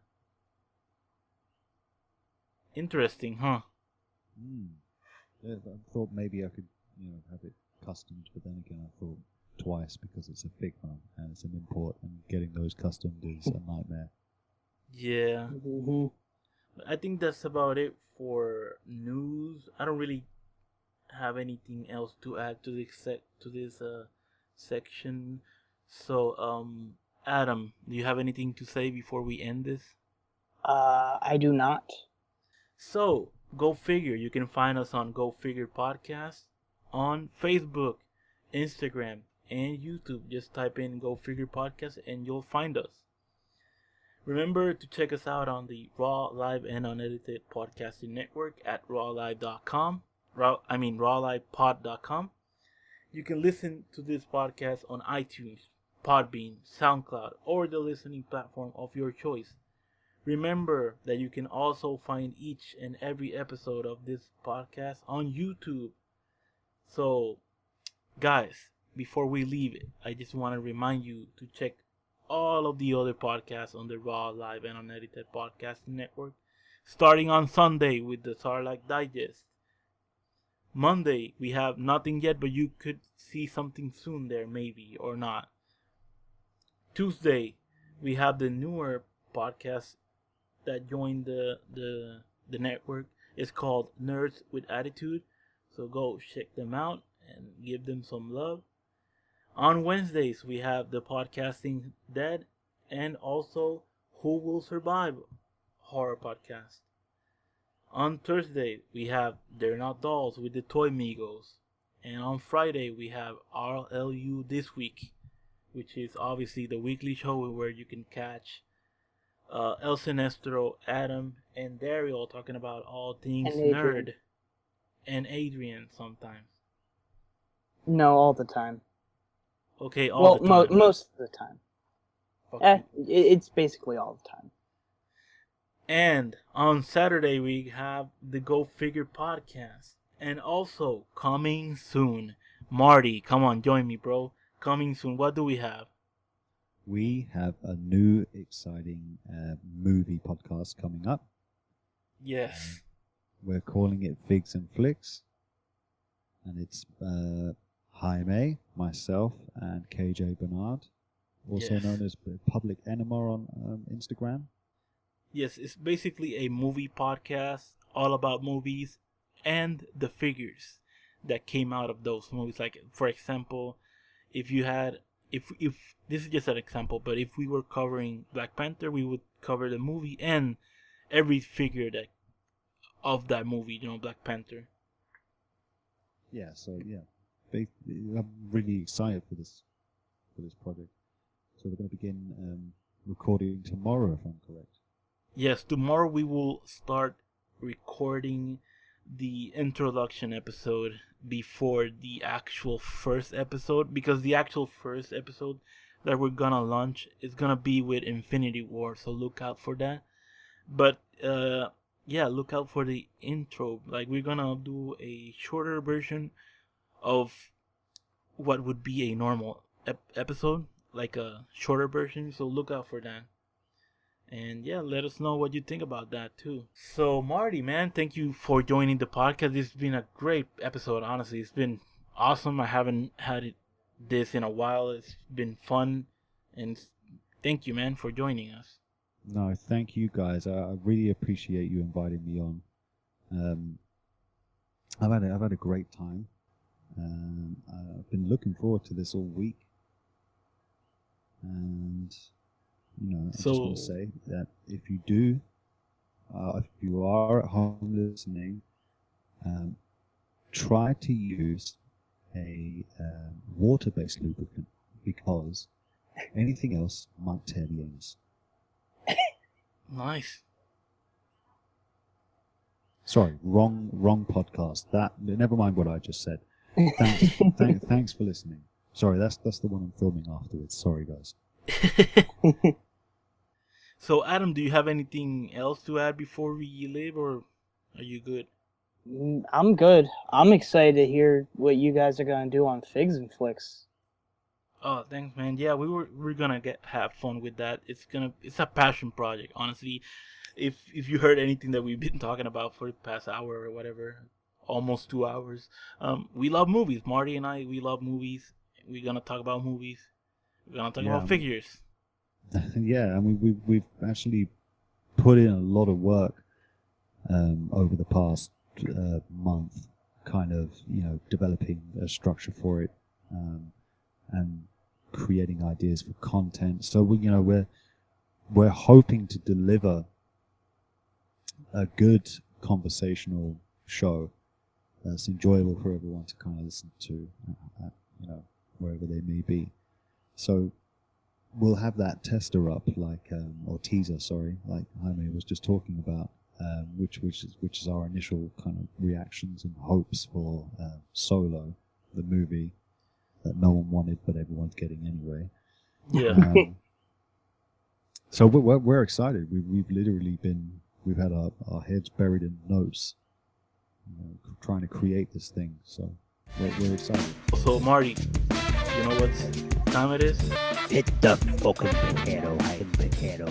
Interesting, huh? I thought maybe I could, have it customed, but then again, I thought twice because it's a Figma and it's an import, and getting those customed is a nightmare. Yeah. Mm-hmm. I think that's about it for news. I don't really have anything else to add to this section. So, Adam, do you have anything to say before we end this? I do not. So, go figure. You can find us on Go Figure Podcast on Facebook, Instagram, and YouTube. Just type in Go Figure Podcast and you'll find us. Remember to check us out on the Raw, Live, and Unedited Podcasting Network at rawlive.com. rawlivepod.com. You can listen to this podcast on iTunes, Podbean, SoundCloud, or the listening platform of your choice. Remember that you can also find each and every episode of this podcast on YouTube. So, guys, before we leave it, I just want to remind you to check all of the other podcasts on the Raw, Live, and Unedited Podcasting Network, starting on Sunday with the Sarlacc Digest. Monday, we have nothing yet, but you could see something soon there, maybe, or not. Tuesday, we have the newer podcast that joined the network. It's called Nerds with Attitude, so go check them out and give them some love. On Wednesdays, we have the Podcasting Dead and also Who Will Survive horror podcast. On Thursday, we have They're Not Dolls with the Toy Migos. And on Friday, we have RLU This Week, which is obviously the weekly show where you can catch El Sinestro, Adam, and Daryl talking about all things nerd. And Adrian sometimes. No, all the time. Okay, all the time. Most of the time. Okay. It's basically all the time. And on Saturday, we have the Go Figure podcast. And also, coming soon. Marty, come on, join me, bro. Coming soon. What do we have? We have a new, exciting movie podcast coming up. Yes. We're calling it Figs and Flicks. And it's Jaime, myself, and KJ Bernard, also known as Public Enema on Instagram. Yes, it's basically a movie podcast all about movies and the figures that came out of those movies. Like, for example, if this is just an example, but if we were covering Black Panther, we would cover the movie and every figure of that movie, Black Panther. Yeah, so yeah. I'm really excited for this project. So we're going to begin recording tomorrow, if I'm correct. Yes, tomorrow we will start recording the introduction episode before the actual first episode, because the actual first episode that we're gonna launch is gonna be with Infinity War, so look out for that. But look out for the intro. Like, we're gonna do a shorter version of what would be a normal episode, like a shorter version, so look out for that. And yeah, let us know what you think about that too. So Marty, man, thank you for joining the podcast. It's been a great episode, honestly. It's been awesome. I haven't had this in a while. It's been fun, and thank you, man, for joining us. No, thank you guys. I really appreciate you inviting me on. I've had a great time. I've been looking forward to this all week, and I just want to say that if you are at home listening, try to use a water-based lubricant, because anything else might tear the anus. Nice. Sorry, wrong podcast. Never mind what I just said. Thanks for listening. Sorry, that's the one I'm filming afterwards. Sorry, guys. So, Adam, do you have anything else to add before we leave, or are you good? I'm good. I'm excited to hear what you guys are gonna do on Figs and Flicks. Oh, thanks, man. Yeah, we're gonna have fun with that. It's a passion project, honestly. If you heard anything that we've been talking about for the past hour or whatever, almost 2 hours. We love movies. Marty and I, we love movies. We're gonna talk about movies. We're gonna talk about figures. Yeah, I mean we've actually put in a lot of work over the past month, kind of developing a structure for it and creating ideas for content. So we're hoping to deliver a good conversational show that's enjoyable for everyone to kind of listen to, wherever they may be. So we'll have that tester up, or teaser, like Jaime was just talking about, which is our initial kind of reactions and hopes for Solo, the movie that no one wanted but everyone's getting anyway. Yeah. So we're excited. We've had our heads buried in notes, trying to create this thing. So we're excited. So Marty, you know what time it is? Hit the fucking potato, potato.